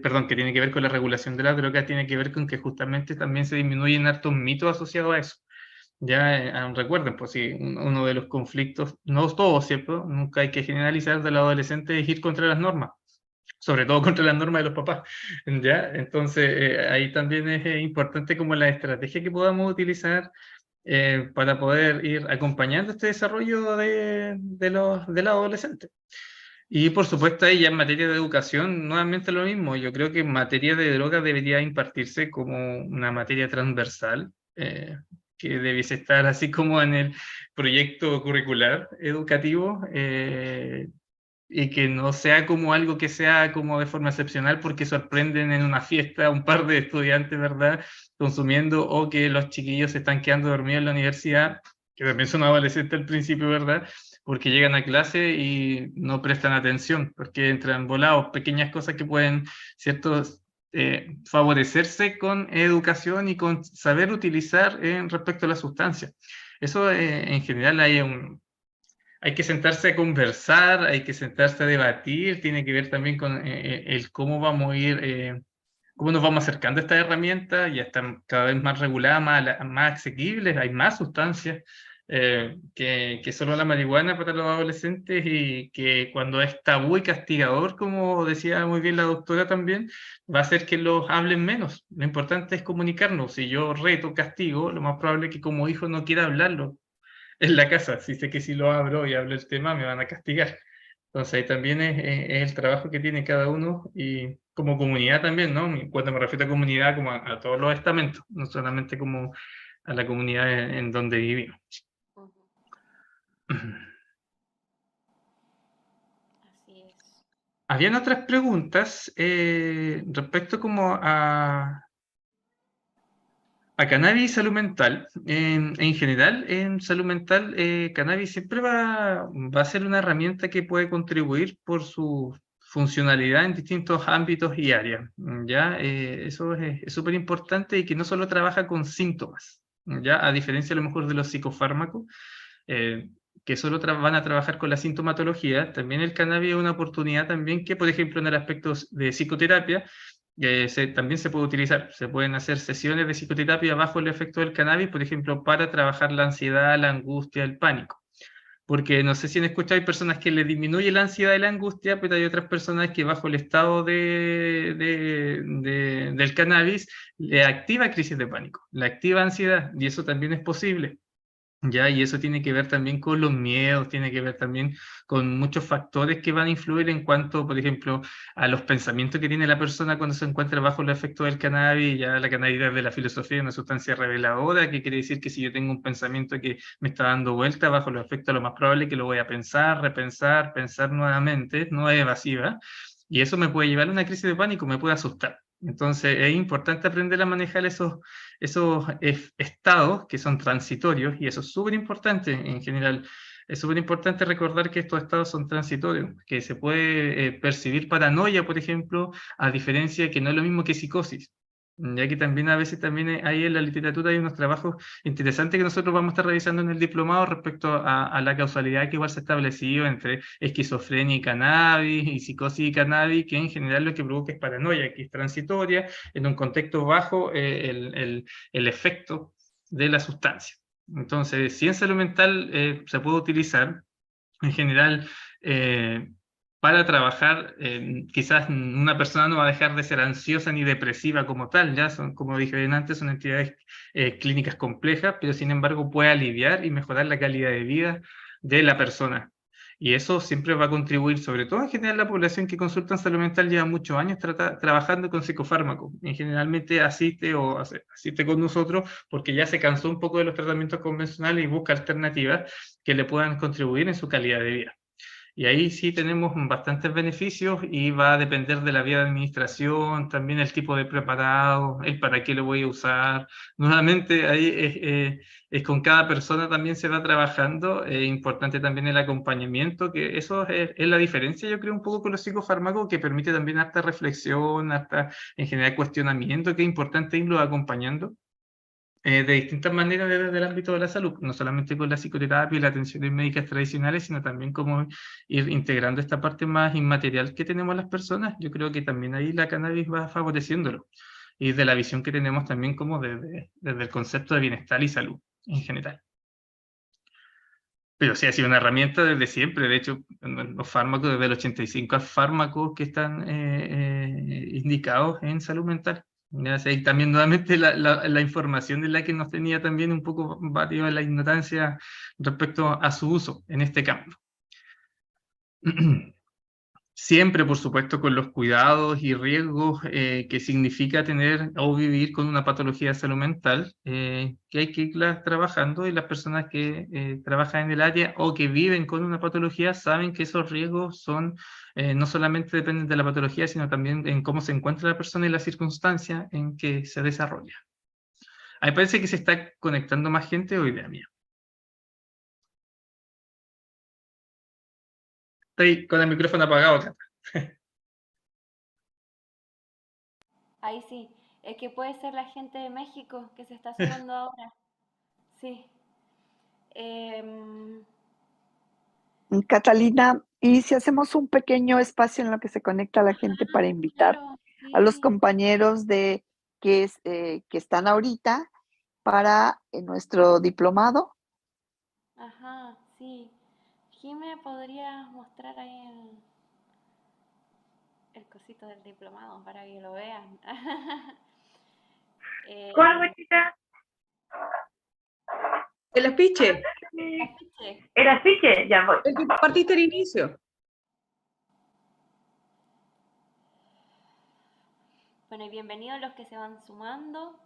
perdón, que tiene que ver con la regulación de la droga, tiene que ver con que justamente también se disminuyen hartos mitos asociados a eso. Ya recuerden, pues sí, uno de los conflictos, no todos, ¿cierto? Nunca hay que generalizar, del adolescente es ir contra las normas, sobre todo contra las normas de los papás, ¿ya? Entonces, ahí también es importante como la estrategia que podamos utilizar para poder ir acompañando este desarrollo de los adolescentes. Y por supuesto, ahí ya en materia de educación, nuevamente lo mismo. Yo creo que en materia de drogas debería impartirse como una materia transversal, que debiese estar así como en el proyecto curricular educativo, y que no sea como algo que sea como de forma excepcional porque sorprenden en una fiesta un par de estudiantes, ¿verdad?, consumiendo, o que los chiquillos se están quedando dormidos en la universidad, que también son adolescentes al principio, ¿verdad?, porque llegan a clase y no prestan atención, porque entran volados, pequeñas cosas que pueden, ¿cierto?, favorecerse con educación y con saber utilizar respecto a la sustancia. Eso en general hay que sentarse a conversar, hay que sentarse a debatir, tiene que ver también con el cómo vamos a ir, cómo nos vamos acercando a esta herramienta. Ya están cada vez más reguladas, más asequibles, hay más sustancias que solo la marihuana para los adolescentes, y que cuando es tabú y castigador, como decía muy bien la doctora también, va a hacer que los hablen menos. Lo importante es comunicarnos. Si yo reto, castigo, lo más probable es que como hijo no quiera hablarlo en la casa. Si sé que si lo abro y hablo el tema, me van a castigar. Entonces ahí también es el trabajo que tiene cada uno, y como comunidad también, ¿no? Cuando me refiero a comunidad, como a todos los estamentos, no solamente como a la comunidad en donde vivimos. Así es. Habían otras preguntas respecto como a cannabis y salud mental. En general, en salud mental, cannabis siempre va a ser una herramienta que puede contribuir por su funcionalidad en distintos ámbitos y áreas, ¿ya? Eso es súper importante, y que no solo trabaja con síntomas, ¿ya? A diferencia a lo mejor de los psicofármacos, que solo van a trabajar con la sintomatología. También el cannabis es una oportunidad también que, por ejemplo, en el aspecto de psicoterapia, también se puede utilizar. Se pueden hacer sesiones de psicoterapia bajo el efecto del cannabis, por ejemplo, para trabajar la ansiedad, la angustia, el pánico. Porque no sé si han escuchado, hay personas que le disminuye la ansiedad y la angustia, pero hay otras personas que bajo el estado del cannabis le activa crisis de pánico, le activa ansiedad, y eso también es posible. ¿Ya? Y eso tiene que ver también con los miedos, tiene que ver también con muchos factores que van a influir en cuanto, por ejemplo, a los pensamientos que tiene la persona cuando se encuentra bajo el efecto del cannabis. Ya la cannabis de la filosofía es una sustancia reveladora, que quiere decir que si yo tengo un pensamiento que me está dando vuelta bajo los efectos, lo más probable es que lo voy a pensar, repensar, pensar nuevamente, no es evasiva, y eso me puede llevar a una crisis de pánico, me puede asustar. Entonces es importante aprender a manejar esos estados que son transitorios, y eso es súper importante en general. Es súper importante recordar que estos estados son transitorios, que se puede percibir paranoia, por ejemplo, a diferencia que no es lo mismo que psicosis. Ya que también a veces también hay en la literatura hay unos trabajos interesantes que nosotros vamos a estar revisando en el diplomado respecto a la causalidad que igual se ha establecido entre esquizofrenia y cannabis, y psicosis y cannabis, que en general lo que provoca es paranoia, que es transitoria en un contexto bajo el efecto de la sustancia. Entonces, si en salud mental se puede utilizar en general para trabajar, quizás una persona no va a dejar de ser ansiosa ni depresiva como tal, ya son, como dije bien antes, son entidades clínicas complejas, pero sin embargo puede aliviar y mejorar la calidad de vida de la persona. Y eso siempre va a contribuir, sobre todo en general la población que consulta en salud mental lleva muchos años trabajando con psicofármacos, y generalmente asiste con nosotros porque ya se cansó un poco de los tratamientos convencionales y busca alternativas que le puedan contribuir en su calidad de vida. Y ahí sí tenemos bastantes beneficios y va a depender de la vía de administración, también el tipo de preparado, el para qué lo voy a usar. Nuevamente ahí es con cada persona también se va trabajando. Es importante también el acompañamiento, que eso es la diferencia, yo creo, un poco con los psicofármacos, que permite también harta reflexión, harta en general cuestionamiento, que es importante irlo acompañando de distintas maneras desde el ámbito de la salud, no solamente con la psicoterapia y las atenciones médicas tradicionales, sino también como ir integrando esta parte más inmaterial que tenemos las personas. Yo creo que también ahí la cannabis va favoreciéndolo, y de la visión que tenemos también como desde el concepto de bienestar y salud en general. Pero sí ha sido una herramienta desde siempre. De hecho, los fármacos, desde el 85 hay fármacos que están indicados en salud mental. Ya sé, y también nuevamente la información de la que nos tenía también un poco batido en la ignorancia respecto a su uso en este campo. Siempre, por supuesto, con los cuidados y riesgos que significa tener o vivir con una patología de salud mental, que hay que irlas trabajando, y las personas que trabajan en el área o que viven con una patología saben que esos riesgos son, no solamente dependen de la patología, sino también en cómo se encuentra la persona y la circunstancia en que se desarrolla. A mí me parece que se está conectando más gente, o idea mía. Estoy con el micrófono apagado, Cata. Ahí sí, es que puede ser la gente de México que se está sumando ahora. Sí. Em, Catalina, y si hacemos un pequeño espacio en lo que se conecta la gente para invitar claro, a los sí. compañeros que están ahorita para nuestro diplomado. Ajá, sí. Jime, ¿podrías mostrar ahí el cosito del diplomado para que lo vean? ¿Cuál, güeyita? El afiche, Afiche. ¿El afiche? Ya voy. el que compartiste al inicio. Bueno, y bienvenidos los que se van sumando.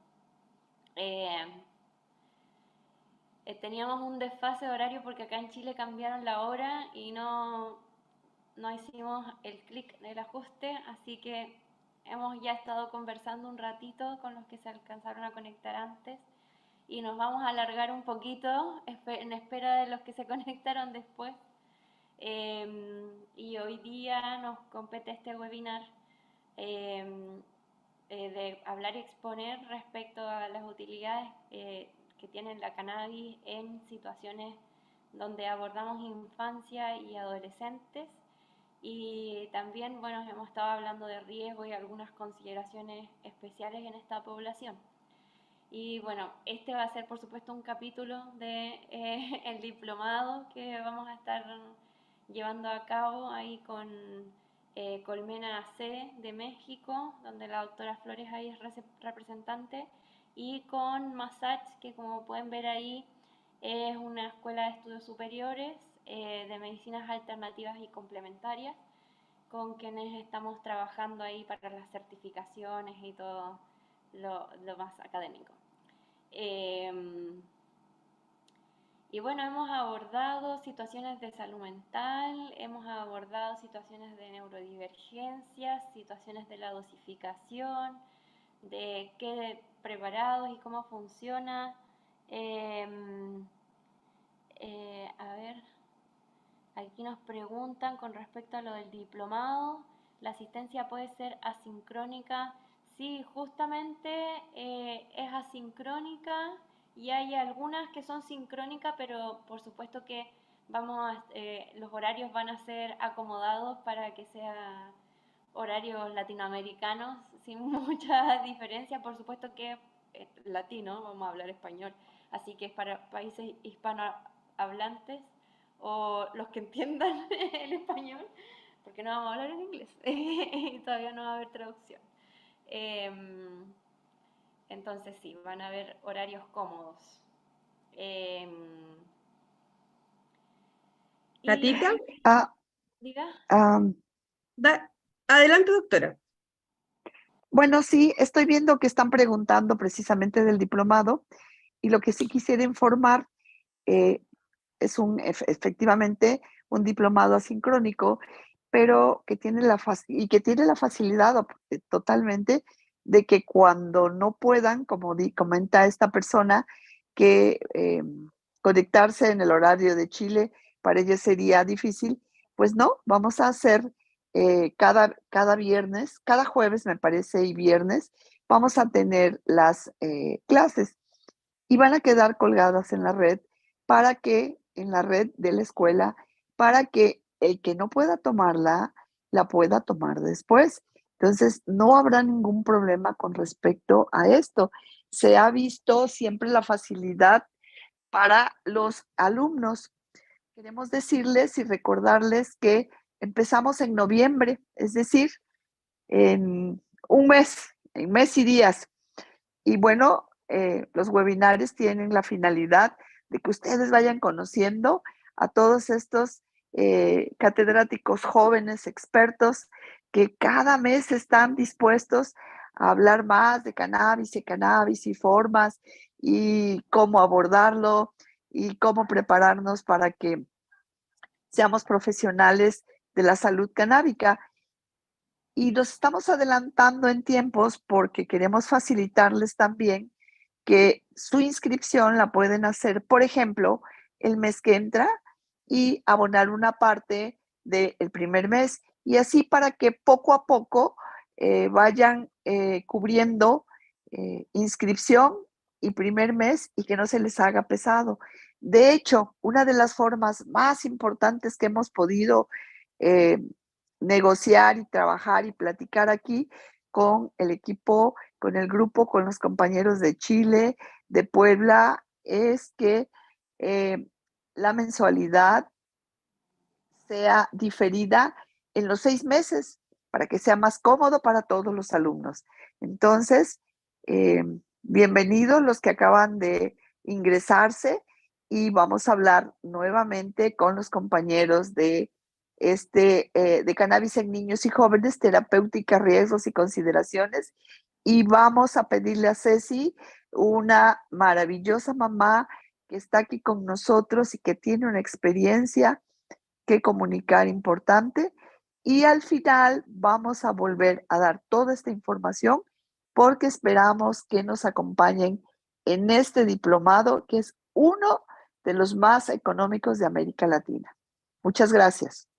Teníamos un desfase horario porque acá en Chile cambiaron la hora y no hicimos el clic del ajuste, así que hemos ya estado conversando un ratito con los que se alcanzaron a conectar antes y nos vamos a alargar un poquito en espera de los que se conectaron después. Y hoy día nos compete este webinar de hablar y exponer respecto a las utilidades que tiene la cannabis en situaciones donde abordamos infancia y adolescentes, y también, bueno, hemos estado hablando de riesgo y algunas consideraciones especiales en esta población. Y bueno, este va a ser por supuesto un capítulo de el diplomado que vamos a estar llevando a cabo ahí con Colmena C de México, donde la doctora Flores ahí es representante, y con Masach, que como pueden ver ahí es una escuela de estudios superiores de medicinas alternativas y complementarias, con quienes estamos trabajando ahí para las certificaciones y todo lo más académico. Y bueno, hemos abordado situaciones de salud mental, hemos abordado situaciones de neurodivergencia, situaciones de la dosificación, de qué preparados y cómo funciona. A ver, aquí nos preguntan con respecto a lo del diplomado, ¿la asistencia puede ser asincrónica? Sí, justamente es asincrónica, y hay algunas que son sincrónicas, pero por supuesto que los horarios van a ser acomodados para que sean horarios latinoamericanos sin mucha diferencia. Por supuesto que latino, vamos a hablar español, así que es para países hispanohablantes o los que entiendan el español, porque no vamos a hablar en inglés y todavía no va a haber traducción. Entonces sí, van a haber horarios cómodos. ¿Catita? Diga. Adelante, doctora. Bueno, sí, estoy viendo que están preguntando precisamente del diplomado, y lo que sí quisiera informar es efectivamente un diplomado asincrónico, pero que tiene la facilidad totalmente de que cuando no puedan, como comenta esta persona, que conectarse en el horario de Chile para ella sería difícil, pues no, vamos a hacer cada viernes, cada jueves me parece y viernes, vamos a tener las clases y van a quedar colgadas en la red en la red de la escuela, para que el que no pueda tomarla, la pueda tomar después. Entonces, no habrá ningún problema con respecto a esto. Se ha visto siempre la facilidad para los alumnos. Queremos decirles y recordarles que empezamos en noviembre, es decir, en en mes y días. Y bueno, los webinars tienen la finalidad de que ustedes vayan conociendo a todos estos catedráticos jóvenes, expertos, que cada mes están dispuestos a hablar más de cannabis y formas y cómo abordarlo y cómo prepararnos para que seamos profesionales de la salud canábica. Y nos estamos adelantando en tiempos porque queremos facilitarles también que su inscripción la pueden hacer, por ejemplo, el mes que entra y abonar una parte del primer mes. Y así para que poco a poco vayan cubriendo inscripción y primer mes y que no se les haga pesado. De hecho, una de las formas más importantes que hemos podido eh, negociar y trabajar y platicar aquí con el equipo, con el grupo, con los compañeros de Chile, de Puebla, es que la mensualidad sea diferida en los 6 meses para que sea más cómodo para todos los alumnos. Entonces, bienvenidos los que acaban de ingresarse y vamos a hablar nuevamente con los compañeros de de cannabis en niños y jóvenes, terapéutica, riesgos y consideraciones. Y vamos a pedirle a Ceci, una maravillosa mamá que está aquí con nosotros y que tiene una experiencia que comunicar importante. Y al final vamos a volver a dar toda esta información porque esperamos que nos acompañen en este diplomado, que es uno de los más económicos de América Latina. Muchas gracias.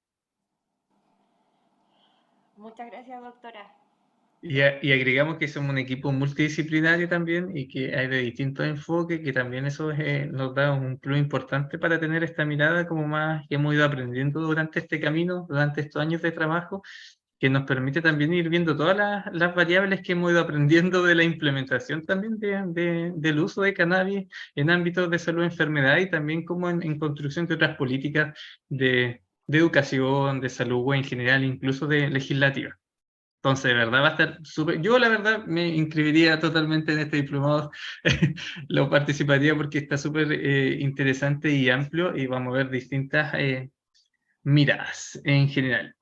Muchas gracias, doctora. Y agregamos que somos un equipo multidisciplinario también y que hay de distintos enfoques, que también eso nos da un plus importante para tener esta mirada como más que hemos ido aprendiendo durante este camino, durante estos años de trabajo, que nos permite también ir viendo todas las variables que hemos ido aprendiendo de la implementación también del uso de cannabis en ámbitos de salud, enfermedad y también como en construcción de otras políticas de educación, de salud o en general, incluso de legislativa. Entonces, de verdad va a estar súper. Yo, la verdad, me inscribiría totalmente en este diplomado. Lo participaría porque está súper interesante y amplio y vamos a ver distintas miradas en general.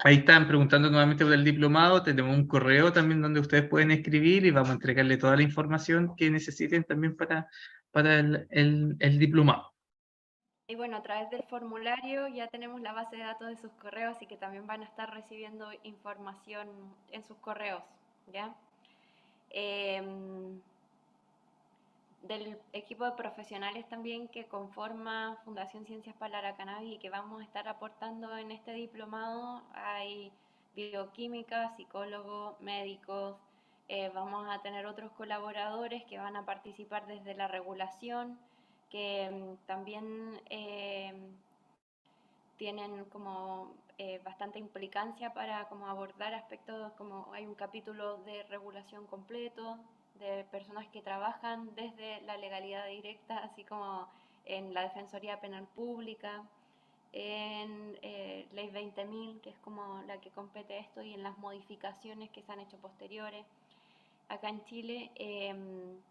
Ahí están preguntando nuevamente por el diplomado. Tenemos un correo también donde ustedes pueden escribir y vamos a entregarle toda la información que necesiten también para el diplomado. Y bueno, a través del formulario ya tenemos la base de datos de sus correos, así que también van a estar recibiendo información en sus correos, ¿ya? Del equipo de profesionales también que conforma Fundación Ciencias para la Cannabis y que vamos a estar aportando en este diplomado, hay bioquímica, psicólogos, médicos, vamos a tener otros colaboradores que van a participar desde la regulación, que también tienen como bastante implicancia para como abordar aspectos, como hay un capítulo de regulación completo, de personas que trabajan desde la legalidad directa, así como en la Defensoría Penal Pública, en Ley 20.000, que es como la que compete esto, y en las modificaciones que se han hecho posteriores. Acá en Chile,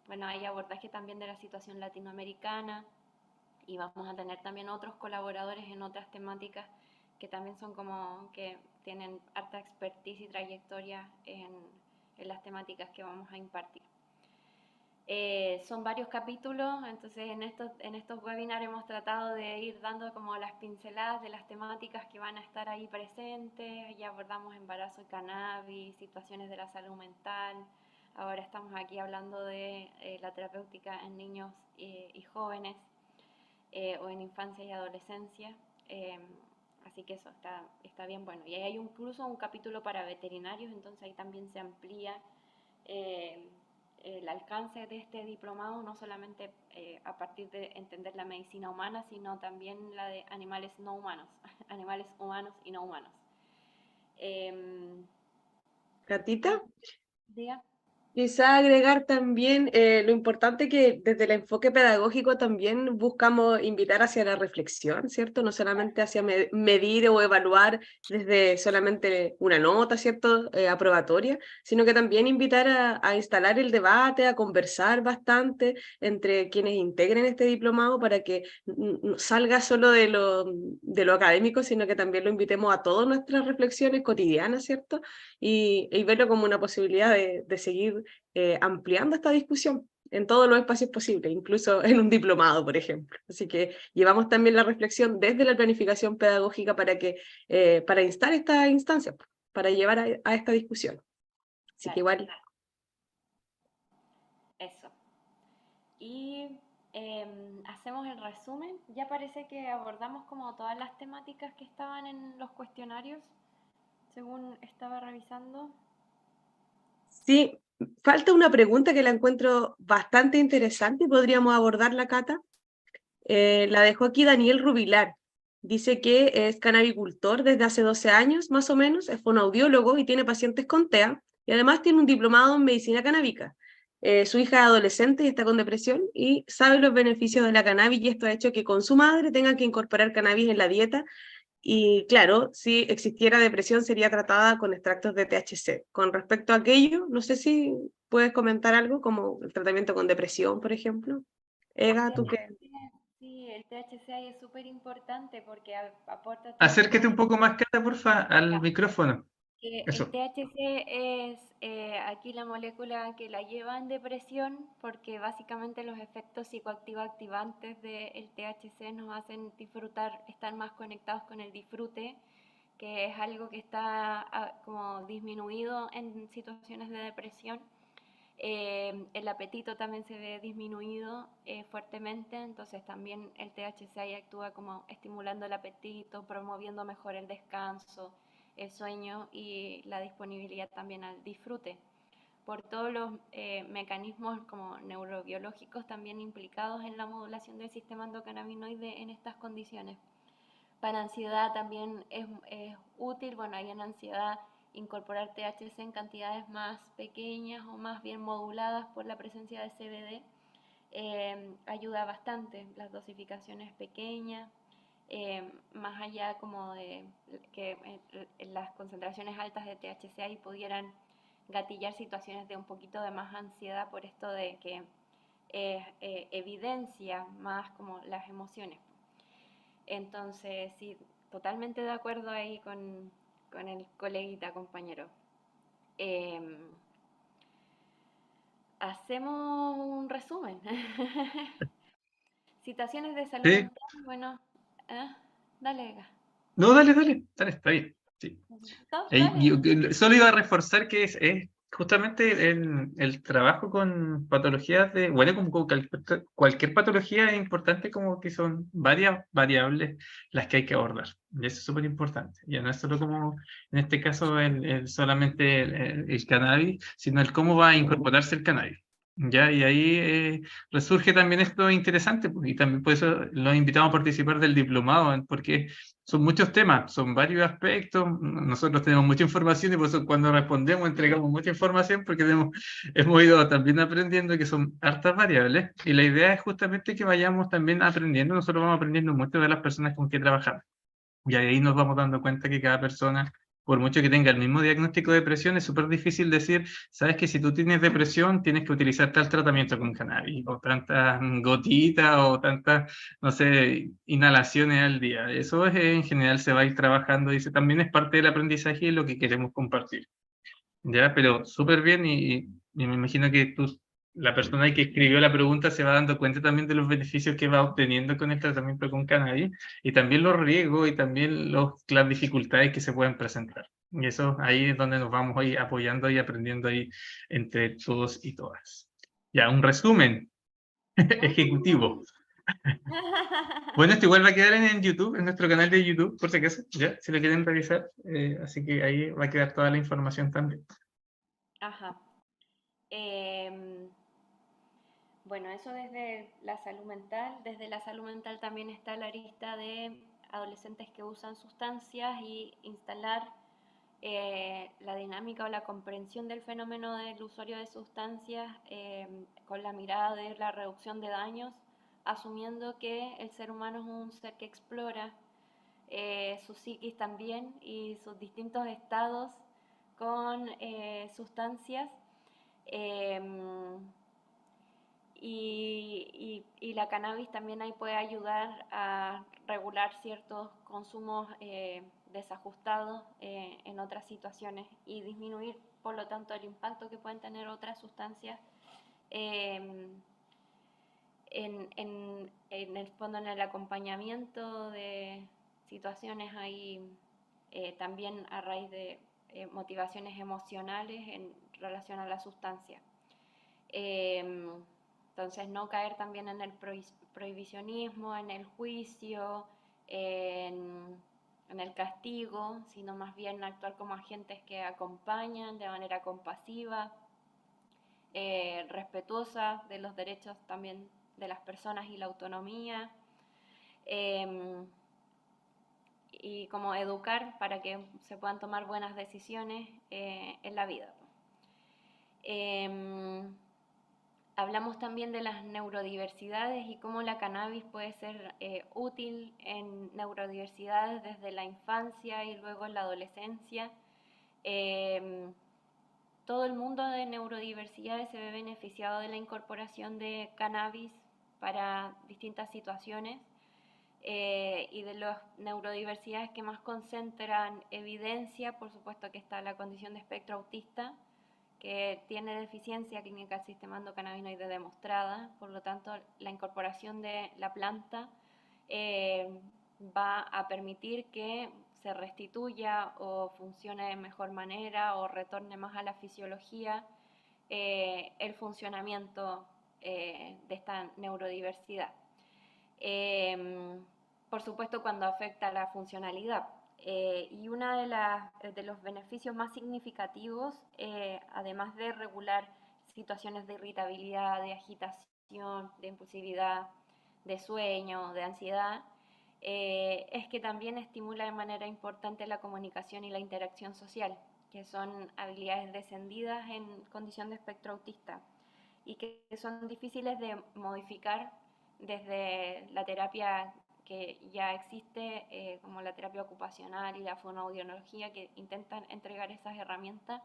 bueno, hay abordaje también de la situación latinoamericana y vamos a tener también otros colaboradores en otras temáticas que también son como que tienen harta expertise y trayectoria en las temáticas que vamos a impartir. Son varios capítulos, entonces en estos webinars hemos tratado de ir dando como las pinceladas de las temáticas que van a estar ahí presentes. Ya abordamos embarazo y cannabis, situaciones de la salud mental. Ahora estamos aquí hablando de la terapéutica en niños y jóvenes o en infancia y adolescencia. Así que eso está bien bueno. Y ahí hay incluso un capítulo para veterinarios, entonces ahí también se amplía el alcance de este diplomado, no solamente a partir de entender la medicina humana, sino también la de animales no humanos, animales humanos y no humanos. Catita, Diga. quizá agregar también lo importante que desde el enfoque pedagógico también buscamos invitar hacia la reflexión, ¿cierto? No solamente hacia medir o evaluar desde solamente una nota, ¿cierto? Aprobatoria, sino que también invitar a instalar el debate, a conversar bastante entre quienes integren este diplomado para que no salga solo de lo académico, sino que también lo invitemos a todas nuestras reflexiones cotidianas, ¿cierto? Y verlo como una posibilidad de seguir ampliando esta discusión en todos los espacios posibles, incluso en un diplomado, por ejemplo. Así que llevamos también la reflexión desde la planificación pedagógica para instar esta instancia, para llevar a esta discusión. Así que igual... Eso. Y hacemos el resumen. Ya parece que abordamos como todas las temáticas que estaban en los cuestionarios, según estaba revisando. Sí, falta una pregunta que la encuentro bastante interesante y podríamos abordarla, Cata. La dejó aquí Daniel Rubilar. Dice que es canabicultor desde hace 12 años, más o menos, es fonoaudiólogo y tiene pacientes con TEA, y además tiene un diplomado en medicina canábica. Su hija es adolescente y está con depresión y sabe los beneficios de la cannabis, y esto ha hecho que con su madre tenga que incorporar cannabis en la dieta. Y claro, si existiera depresión sería tratada con extractos de THC. Con respecto a aquello, no sé si puedes comentar algo como el tratamiento con depresión, por ejemplo. Ega, ¿tú qué? Sí, el THC ahí es súper importante porque aporta todo Acércate esto. un poco más, Cata, porfa, al micrófono. El Eso. THC es aquí la molécula que la lleva en depresión porque básicamente los efectos psicoactivo-activantes del THC nos hacen disfrutar, estar más conectados con el disfrute, que es algo que está como disminuido en situaciones de depresión. El apetito también se ve disminuido fuertemente, entonces también el THC ahí actúa como estimulando el apetito, promoviendo mejor el descanso, el sueño y la disponibilidad también al disfrute. Por todos los mecanismos como neurobiológicos también implicados en la modulación del sistema endocannabinoide en estas condiciones. Para ansiedad también es útil, bueno, hay en ansiedad incorporar THC en cantidades más pequeñas o más bien moduladas por la presencia de CBD ayuda bastante, las dosificaciones pequeñas, más allá como de que las concentraciones altas de THC ahí pudieran gatillar situaciones de un poquito de más ansiedad por esto de que evidencia más como las emociones. Entonces, sí, totalmente de acuerdo ahí con el coleguita, compañero. Hacemos un resumen. Situaciones de salud Sí. mental, bueno, dale, Ega. No, dale, está bien. Sí. Dale. Solo iba a reforzar que es justamente el trabajo con patologías bueno, como con cualquier patología es importante, como que son varias variables las que hay que abordar. Y eso es súper importante. Ya no es solo como, en este caso, solamente el cannabis, sino el cómo va a incorporarse el cannabis. ¿Ya? Y ahí resurge también esto interesante, pues, y también por eso los invitamos a participar del diplomado, porque son muchos temas, son varios aspectos, nosotros tenemos mucha información y por eso cuando respondemos entregamos mucha información porque hemos ido también aprendiendo que son hartas variables, y la idea es justamente que vayamos también aprendiendo, nosotros vamos aprendiendo mucho de las personas con que trabajamos, y ahí nos vamos dando cuenta que cada persona, por mucho que tenga el mismo diagnóstico de depresión, es súper difícil decir, sabes que si tú tienes depresión tienes que utilizar tal tratamiento con cannabis, o tantas gotitas, o tantas, no sé, inhalaciones al día. Eso en general se va a ir trabajando, y eso también es parte del aprendizaje y lo que queremos compartir. ¿Ya? Pero súper bien, y me imagino que tú la persona que escribió la pregunta se va dando cuenta también de los beneficios que va obteniendo con el tratamiento con cannabis y también los riesgos y también las dificultades que se pueden presentar. Y eso ahí es donde nos vamos a ir apoyando y aprendiendo ahí entre todos y todas. Ya, un resumen ejecutivo. Bueno, esto igual va a quedar en YouTube, en nuestro canal de YouTube, por si acaso, ya, si lo quieren revisar. Así que ahí va a quedar toda la información también. Ajá. Bueno, eso desde la salud mental. Desde la salud mental también está la lista de adolescentes que usan sustancias y instalar la dinámica o la comprensión del fenómeno del usuario de sustancias con la mirada de la reducción de daños, asumiendo que el ser humano es un ser que explora su psiquis también y sus distintos estados con sustancias. Y la cannabis también ahí puede ayudar a regular ciertos consumos desajustados en otras situaciones y disminuir, por lo tanto, el impacto que pueden tener otras sustancias en el fondo, en el acompañamiento de situaciones ahí también a raíz de motivaciones emocionales en relación a la sustancia. Entonces, no caer también en el prohibicionismo, en el juicio, en el castigo, sino más bien actuar como agentes que acompañan de manera compasiva, respetuosa de los derechos también de las personas y la autonomía, y como educar para que se puedan tomar buenas decisiones en la vida. Hablamos también de las neurodiversidades y cómo la cannabis puede ser útil en neurodiversidades desde la infancia y luego en la adolescencia. Todo el mundo de neurodiversidades se ve beneficiado de la incorporación de cannabis para distintas situaciones. Y de las neurodiversidades que más concentran evidencia, por supuesto que está la condición de espectro autista, que tiene deficiencia clínica del sistema endocannabinoide demostrada, por lo tanto la incorporación de la planta va a permitir que se restituya o funcione de mejor manera o retorne más a la fisiología el funcionamiento de esta neurodiversidad. Por supuesto, cuando afecta la funcionalidad. Y uno de los beneficios más significativos, además de regular situaciones de irritabilidad, de agitación, de impulsividad, de sueño, de ansiedad, es que también estimula de manera importante la comunicación y la interacción social, que son habilidades descendidas en condición de espectro autista y que son difíciles de modificar desde la terapia que ya existe, como la terapia ocupacional y la fonoaudiología, que intentan entregar esas herramientas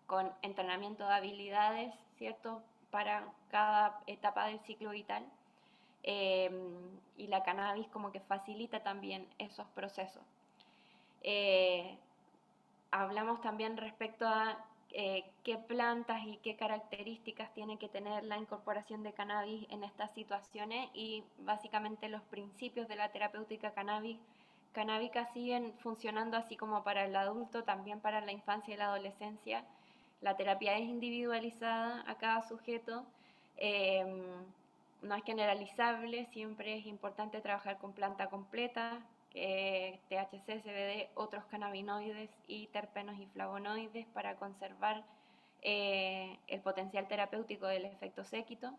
con entrenamiento de habilidades, ¿cierto?, para cada etapa del ciclo vital. Y la cannabis como que facilita también esos procesos. Hablamos también respecto a qué plantas y qué características tiene que tener la incorporación de cannabis en estas situaciones, y básicamente los principios de la terapéutica canábica siguen funcionando así como para el adulto, también para la infancia y la adolescencia. La terapia es individualizada a cada sujeto, no es generalizable, siempre es importante trabajar con planta completa, THC, CBD, otros cannabinoides y terpenos y flavonoides para conservar el potencial terapéutico del efecto séquito.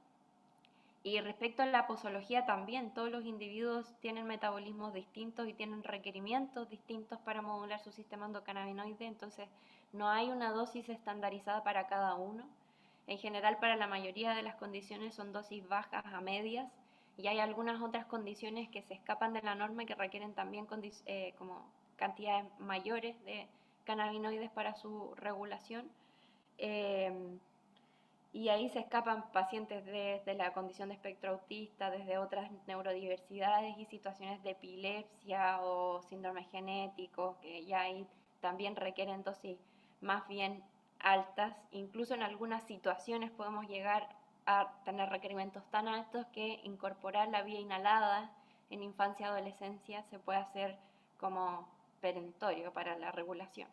Y respecto a la posología también, todos los individuos tienen metabolismos distintos y tienen requerimientos distintos para modular su sistema endocannabinoide, entonces no hay una dosis estandarizada para cada uno. En general, para la mayoría de las condiciones son dosis bajas a medias, y hay algunas otras condiciones que se escapan de la norma y que requieren también como cantidades mayores de cannabinoides para su regulación. Y ahí se escapan pacientes desde la condición de espectro autista, desde otras neurodiversidades y situaciones de epilepsia o síndromes genéticos, que ya ahí también requieren dosis más bien altas, incluso en algunas situaciones podemos llegar a tener requerimientos tan altos que incorporar la vía inhalada en infancia y adolescencia se puede hacer como perentorio para la regulación.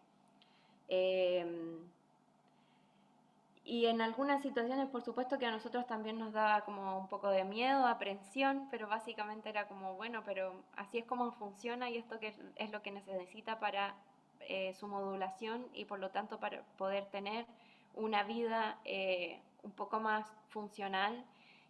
Y en algunas situaciones, por supuesto que a nosotros también nos daba como un poco de miedo, aprensión, pero básicamente era como, bueno, pero así es como funciona y esto que es lo que necesita para su modulación y por lo tanto para poder tener una vida un poco más funcional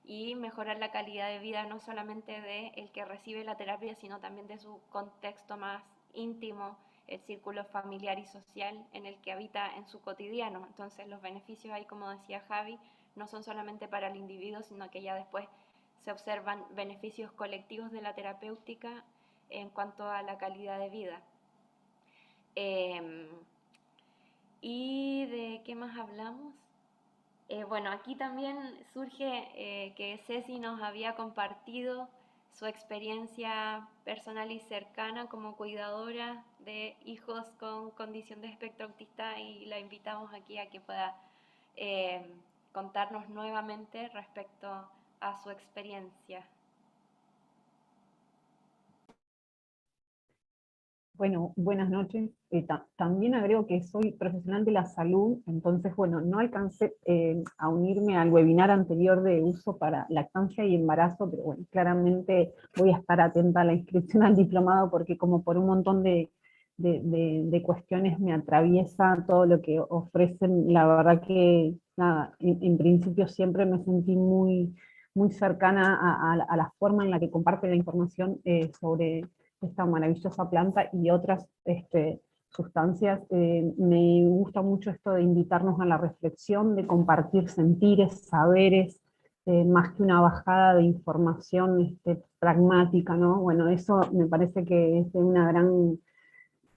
y mejorar la calidad de vida no solamente de el que recibe la terapia, sino también de su contexto más íntimo, el círculo familiar y social en el que habita en su cotidiano. Entonces los beneficios ahí, como decía Javi, no son solamente para el individuo, sino que ya después se observan beneficios colectivos de la terapéutica en cuanto a la calidad de vida. ¿Y de qué más hablamos? Bueno, aquí también surge que Ceci nos había compartido su experiencia personal y cercana como cuidadora de hijos con condición de espectro autista y la invitamos aquí a que pueda contarnos nuevamente respecto a su experiencia. Bueno, buenas noches. También agrego que soy profesional de la salud, entonces, bueno, no alcancé a unirme al webinar anterior de uso para lactancia y embarazo, pero bueno, claramente voy a estar atenta a la inscripción al diplomado, porque como por un montón de cuestiones me atraviesa todo lo que ofrecen. La verdad que, nada, en principio siempre me sentí muy cercana a la forma en la que comparte la información sobre esta maravillosa planta y otras sustancias. Me gusta mucho esto de invitarnos a la reflexión, de compartir sentires, saberes, más que una bajada de información pragmática, ¿no? Bueno, eso me parece que es de una gran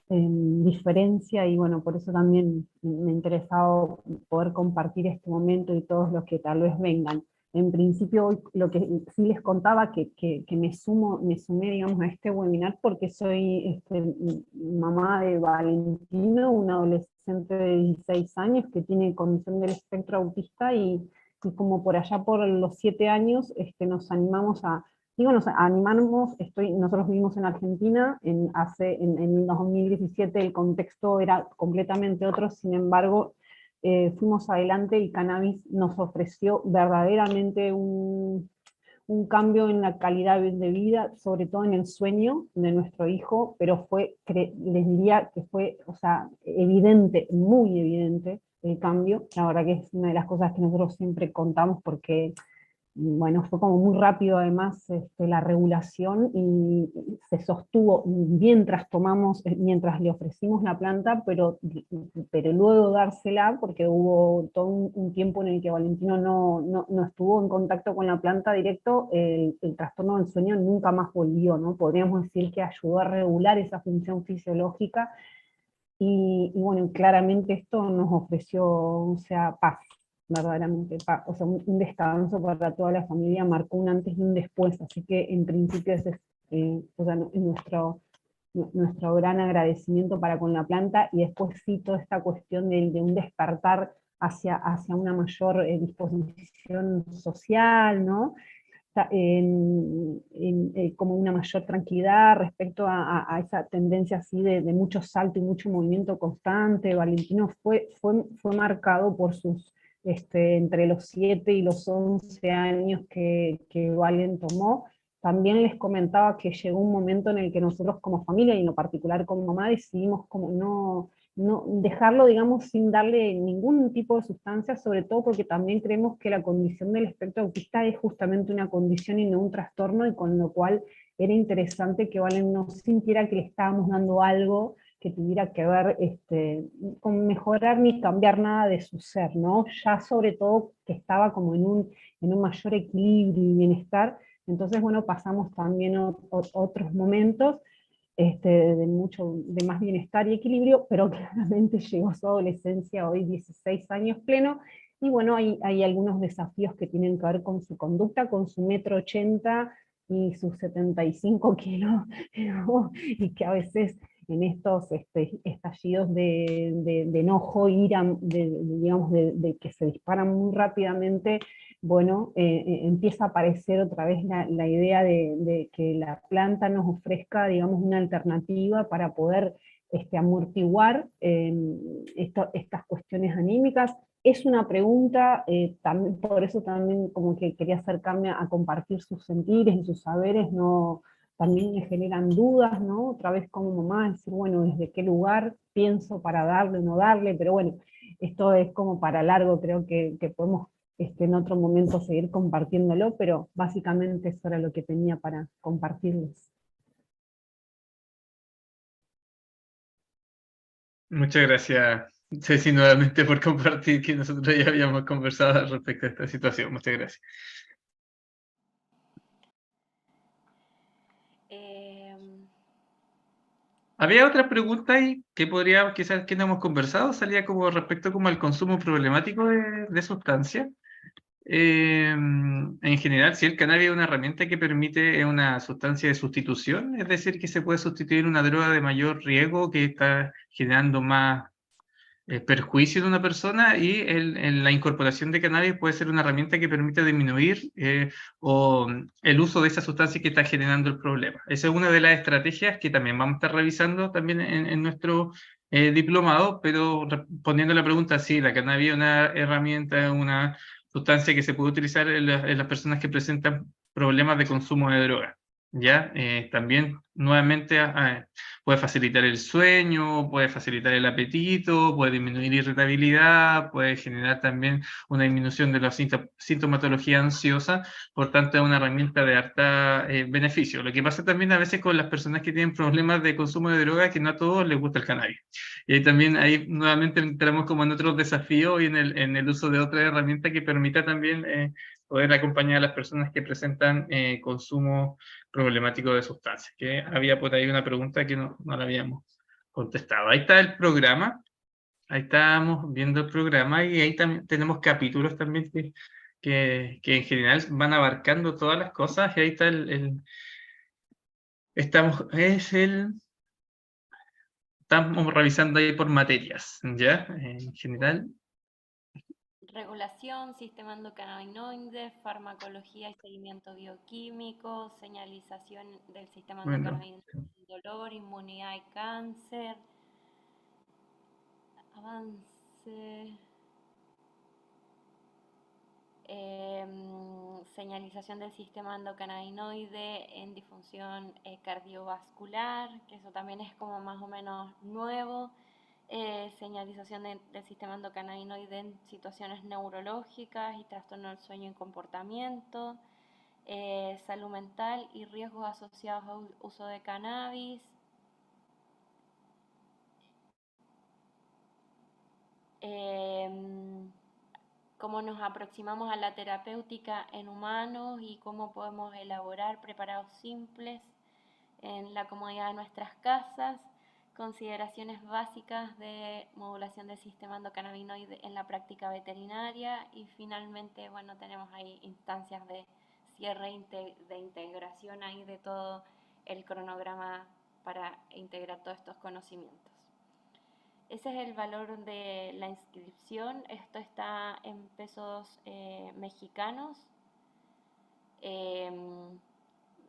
diferencia, y bueno, por eso también me ha interesado poder compartir este momento y todos los que tal vez vengan. En principio, hoy lo que sí les contaba, que me sumé, digamos, a este webinar porque soy mamá de Valentino, un adolescente de 16 años que tiene condición del espectro autista, y como por allá por los 7 años nos animamos a, nos animamos, nosotros vivimos en Argentina, en 2017 el contexto era completamente otro, sin embargo, fuimos adelante y Cannabis nos ofreció verdaderamente un cambio en la calidad de vida, sobre todo en el sueño de nuestro hijo, pero les diría que fue, o sea, evidente, muy evidente el cambio. La verdad que es una de las cosas que nosotros siempre contamos, porque bueno, fue como muy rápido además la regulación, y se sostuvo mientras le ofrecimos la planta, pero luego dársela, porque hubo todo un tiempo en el que Valentino no estuvo en contacto con la planta directo, el trastorno del sueño nunca más volvió, ¿no? Podríamos decir que ayudó a regular esa función fisiológica, y bueno, claramente esto nos ofreció, o sea, paz, verdaderamente, o sea, un descanso para toda la familia, marcó un antes y un después, así que en principio ese es o sea, nuestro gran agradecimiento para con la planta, y después sí toda esta cuestión de un despertar hacia una mayor disposición social, ¿no? Como una mayor tranquilidad respecto a esa tendencia así de mucho salto y mucho movimiento constante. Valentino fue marcado por sus, entre los 7 y los 11 años que Valen tomó. También les comentaba que llegó un momento en el que nosotros como familia, y en lo particular como mamá, decidimos como no dejarlo, digamos, sin darle ningún tipo de sustancia, sobre todo porque también creemos que la condición del espectro autista es justamente una condición y no un trastorno, y con lo cual era interesante que Valen no sintiera que le estábamos dando algo que tuviera que ver con mejorar ni cambiar nada de su ser, ¿no? Ya sobre todo que estaba como en un mayor equilibrio y bienestar. Entonces, bueno, pasamos también otros momentos de más bienestar y equilibrio, pero claramente llegó su adolescencia, hoy 16 años pleno, y bueno, hay algunos desafíos que tienen que ver con su conducta, con su 1,80 m y sus 75 kilos, y que a veces en estos estallidos de enojo, ira, digamos, de que se disparan muy rápidamente, bueno, empieza a aparecer otra vez la idea de que la planta nos ofrezca, digamos, una alternativa para poder amortiguar estas cuestiones anímicas. Es una pregunta, también, por eso también como que quería acercarme a compartir sus sentires y sus saberes, no, también me generan dudas, ¿no? Otra vez como mamá, decir, bueno, ¿desde qué lugar pienso para darle o no darle? Pero bueno, esto es como para largo, creo que podemos en otro momento seguir compartiéndolo, pero básicamente eso era lo que tenía para compartirles. Muchas gracias, Ceci, nuevamente por compartir que nosotros ya habíamos conversado respecto a esta situación. Muchas gracias. Había otra pregunta ahí que podría, quizás que no hemos conversado, salía como respecto como al consumo problemático de sustancias. En general, si el cannabis es una herramienta que permite una sustancia de sustitución, es decir, que se puede sustituir una droga de mayor riesgo que está generando más perjuicio de una persona, y la incorporación de cannabis puede ser una herramienta que permite disminuir el uso de esa sustancia que está generando el problema. Esa es una de las estrategias que también vamos a estar revisando también en nuestro diplomado, pero respondiendo a la pregunta, sí, la cannabis es una herramienta, una sustancia que se puede utilizar en las personas que presentan problemas de consumo de droga. ¿Ya? También, nuevamente, puede facilitar el sueño, puede facilitar el apetito, puede disminuir irritabilidad, puede generar también una disminución de la sintomatología ansiosa, por tanto es una herramienta de harta beneficio. Lo que pasa también a veces con las personas que tienen problemas de consumo de droga, que no a todos les gusta el cannabis. Y ahí también, ahí nuevamente entramos como en otros desafíos y en el uso de otra herramienta que permita también poder acompañar a las personas que presentan consumo problemático de sustancias, que había por ahí una pregunta que no la habíamos contestado. Ahí está el programa, ahí estamos viendo el programa, y ahí también tenemos capítulos también que en general van abarcando todas las cosas, y ahí está estamos revisando ahí por materias, ¿ya? En general. Regulación, sistema endocannabinoide, farmacología y seguimiento bioquímico, señalización del sistema endocannabinoide, dolor, inmunidad y cáncer, avance, señalización del sistema endocannabinoide en disfunción cardiovascular, que eso también es como más o menos nuevo. Señalización del sistema endocannabinoide en situaciones neurológicas y trastorno del sueño y comportamiento, salud mental y riesgos asociados al uso de cannabis, cómo nos aproximamos a la terapéutica en humanos y cómo podemos elaborar preparados simples en la comodidad de nuestras casas, consideraciones básicas de modulación del sistema endocannabinoide en la práctica veterinaria, y finalmente, bueno, tenemos ahí instancias de cierre de integración ahí de todo el cronograma para integrar todos estos conocimientos. Ese es el valor de la inscripción. Esto está en pesos mexicanos.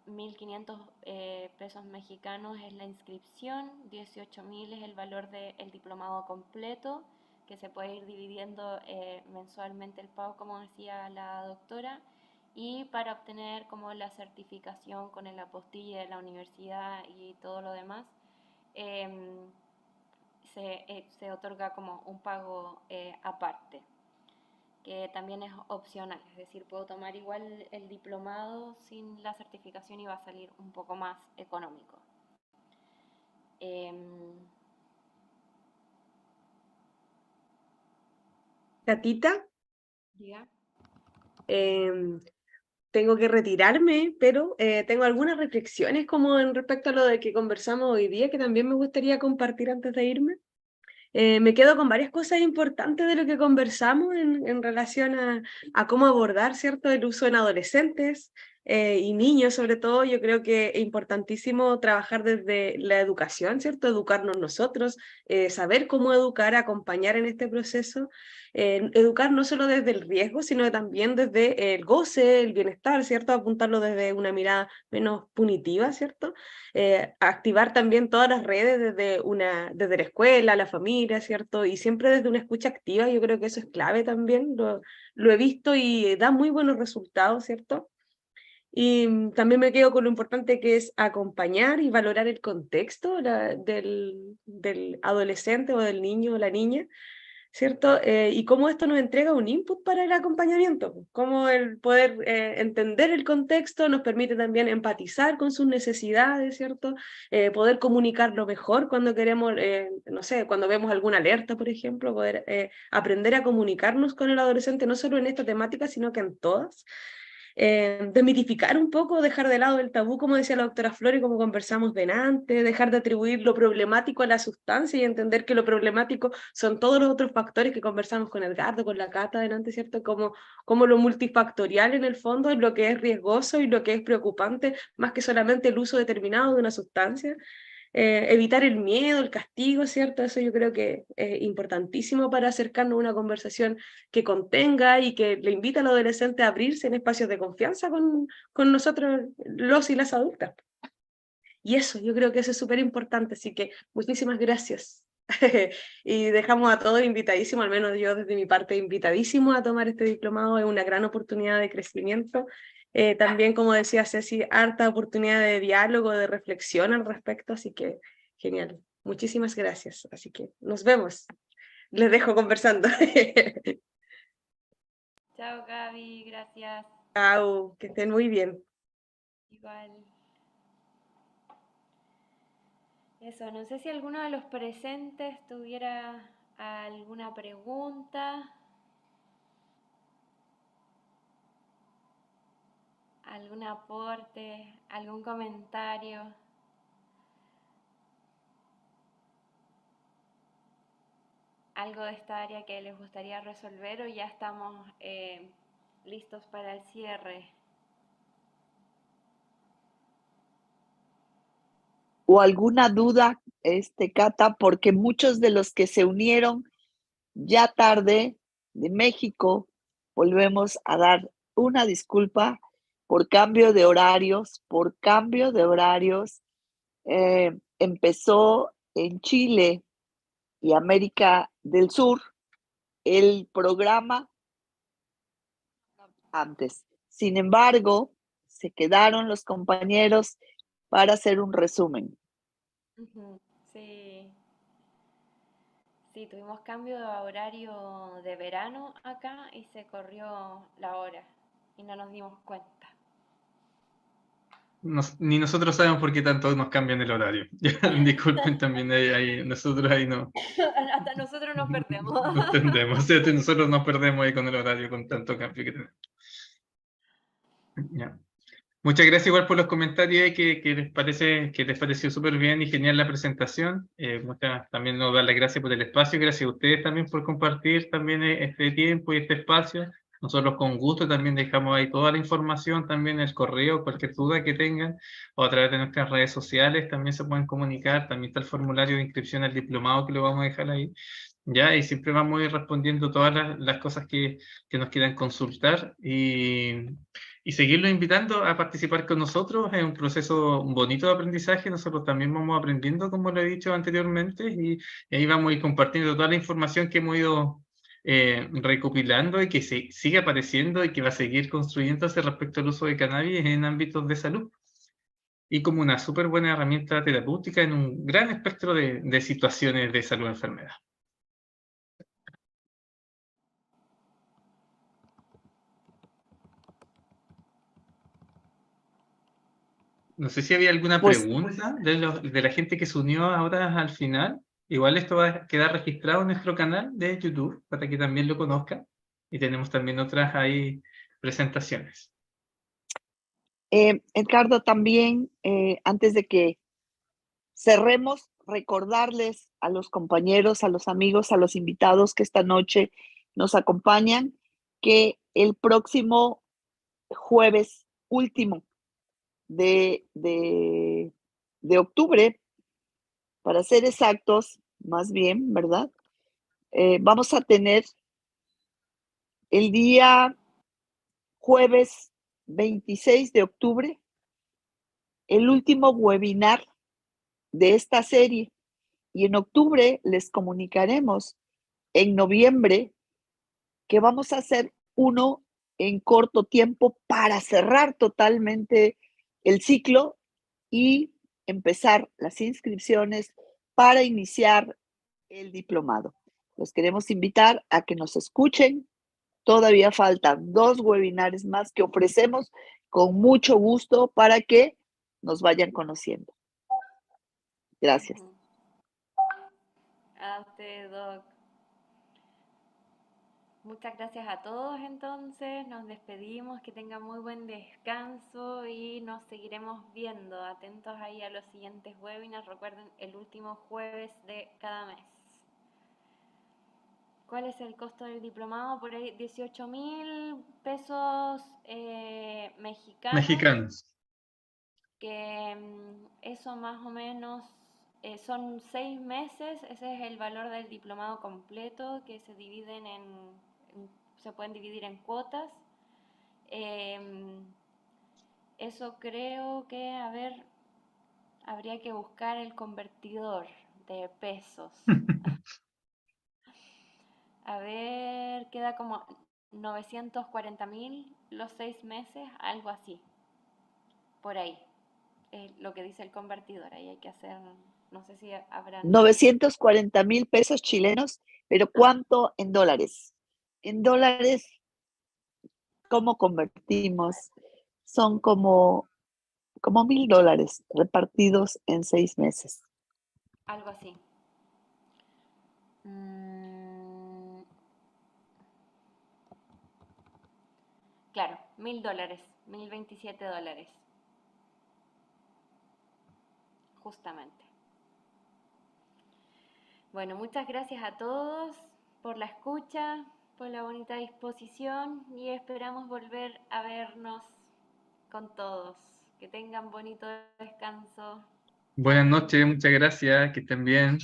1.500 pesos mexicanos es la inscripción, 18.000 es el valor del diplomado completo, que se puede ir dividiendo mensualmente el pago, como decía la doctora, y para obtener como la certificación con el apostille de la universidad y todo lo demás, se otorga como un pago aparte, que también es opcional, es decir, puedo tomar igual el diplomado sin la certificación y va a salir un poco más económico. Catita, ¿Diga? tengo que retirarme, pero tengo algunas reflexiones como en respecto a lo de que conversamos hoy día, que también me gustaría compartir antes de irme. Me quedo con varias cosas importantes de lo que conversamos en relación a cómo abordar, ¿cierto?, el uso en adolescentes, y niños sobre todo, yo creo que es importantísimo trabajar desde la educación, ¿cierto? Educarnos nosotros, saber cómo educar, acompañar en este proceso, educar no solo desde el riesgo, sino también desde el goce, el bienestar, ¿cierto? Apuntarlo desde una mirada menos punitiva, ¿cierto? Activar también todas las redes desde la escuela, la familia, ¿cierto? Y siempre desde una escucha activa, yo creo que eso es clave también, lo he visto y da muy buenos resultados, ¿cierto? Y también me quedo con lo importante que es acompañar y valorar el contexto del adolescente o del niño o la niña, ¿cierto? Y cómo esto nos entrega un input para el acompañamiento, cómo el poder entender el contexto nos permite también empatizar con sus necesidades, ¿cierto? Poder comunicarlo mejor cuando queremos, no sé, cuando vemos alguna alerta, por ejemplo, poder aprender a comunicarnos con el adolescente, no solo en esta temática, sino que en todas. Desmitificar un poco, dejar de lado el tabú, como decía la doctora Flori, como conversamos delante, dejar de atribuir lo problemático a la sustancia y entender que lo problemático son todos los otros factores que conversamos con Edgardo, con la Cata delante, ¿cierto? Como lo multifactorial en el fondo es lo que es riesgoso y lo que es preocupante, más que solamente el uso determinado de una sustancia. Evitar el miedo, el castigo, ¿cierto? Eso yo creo que es importantísimo para acercarnos a una conversación que contenga y que le invita al adolescente a abrirse en espacios de confianza con nosotros, los y las adultas. Y eso, yo creo que eso es súper importante, así que muchísimas gracias. Y dejamos a todos invitadísimos, al menos yo desde mi parte invitadísimo a tomar este diplomado, es una gran oportunidad de crecimiento. También, como decía Ceci, harta oportunidad de diálogo, de reflexión al respecto, así que genial. Muchísimas gracias, así que nos vemos. Les dejo conversando. Chao, Gaby, gracias. Chao, que estén muy bien. Igual. Eso, no sé si alguno de los presentes tuviera alguna pregunta, algún aporte, algún comentario. Algo de esta área que les gustaría resolver o ya estamos listos para el cierre. O alguna duda, Cata, porque muchos de los que se unieron ya tarde de México, volvemos a dar una disculpa por cambio de horarios, empezó en Chile y América del Sur el programa antes. Sin embargo, se quedaron los compañeros para hacer un resumen. Sí. Sí, tuvimos cambio de horario de verano acá y se corrió la hora y no nos dimos cuenta. Ni nosotros sabemos por qué tanto nos cambian el horario. Disculpen también, nosotros ahí no. Hasta nosotros nos perdemos. No entendemos, o sea, nosotros nos perdemos ahí con el horario, con tanto cambio que tenemos. Ya. Muchas gracias igual por los comentarios que les pareció súper bien y genial la presentación. También nos da las gracias por el espacio, gracias a ustedes también por compartir también este tiempo y este espacio. Nosotros con gusto también dejamos ahí toda la información, también el correo, cualquier duda que tengan, o a través de nuestras redes sociales también se pueden comunicar, también está el formulario de inscripción al diplomado que lo vamos a dejar ahí. Ya, y siempre vamos a ir respondiendo todas las cosas que nos quieran consultar y seguirlos invitando a participar con nosotros. Es un proceso bonito de aprendizaje, nosotros también vamos aprendiendo, como lo he dicho anteriormente, y ahí vamos a ir compartiendo toda la información que hemos ido recopilando y que sigue apareciendo y que va a seguir construyéndose respecto al uso de cannabis en ámbitos de salud. Y como una súper buena herramienta terapéutica en un gran espectro de situaciones de salud y enfermedad. No sé si había alguna pregunta de la gente que se unió ahora al final. Igual esto va a quedar registrado en nuestro canal de YouTube para que también lo conozcan. Y tenemos también otras ahí presentaciones. Edgardo, también antes de que cerremos, recordarles a los compañeros, a los amigos, a los invitados que esta noche nos acompañan, que el próximo jueves último de octubre, para ser exactos, más bien, ¿verdad? Vamos a tener el día jueves 26 de octubre el último webinar de esta serie. Y en octubre les comunicaremos en noviembre que vamos a hacer uno en corto tiempo para cerrar totalmente el ciclo y empezar las inscripciones para iniciar el diplomado. Los queremos invitar a que nos escuchen. Todavía faltan 2 webinars más que ofrecemos con mucho gusto para que nos vayan conociendo. Gracias. A usted, Doc. Muchas gracias a todos entonces, nos despedimos, que tengan muy buen descanso y nos seguiremos viendo. Atentos ahí a los siguientes webinars, recuerden el último jueves de cada mes. ¿Cuál es el costo del diplomado? Por ahí 18.000 pesos Mexicanos. Que eso más o menos son 6 meses, ese es el valor del diplomado completo, que se dividen se pueden dividir en cuotas. Eso creo que, a ver, habría que buscar el convertidor de pesos. A ver, queda como 940.000 los 6 meses, algo así. Por ahí. Es lo que dice el convertidor. Ahí hay que hacer, no sé si habrán... 940,000 pesos chilenos, pero ¿cuánto en dólares? En dólares, ¿cómo convertimos? Son como $1,000 repartidos en 6 meses. Algo así. Claro, $1,000, $1,027. Justamente. Bueno, muchas gracias a todos por la escucha, por la bonita disposición y esperamos volver a vernos con todos. Que tengan bonito descanso. Buenas noches, muchas gracias, que estén bien.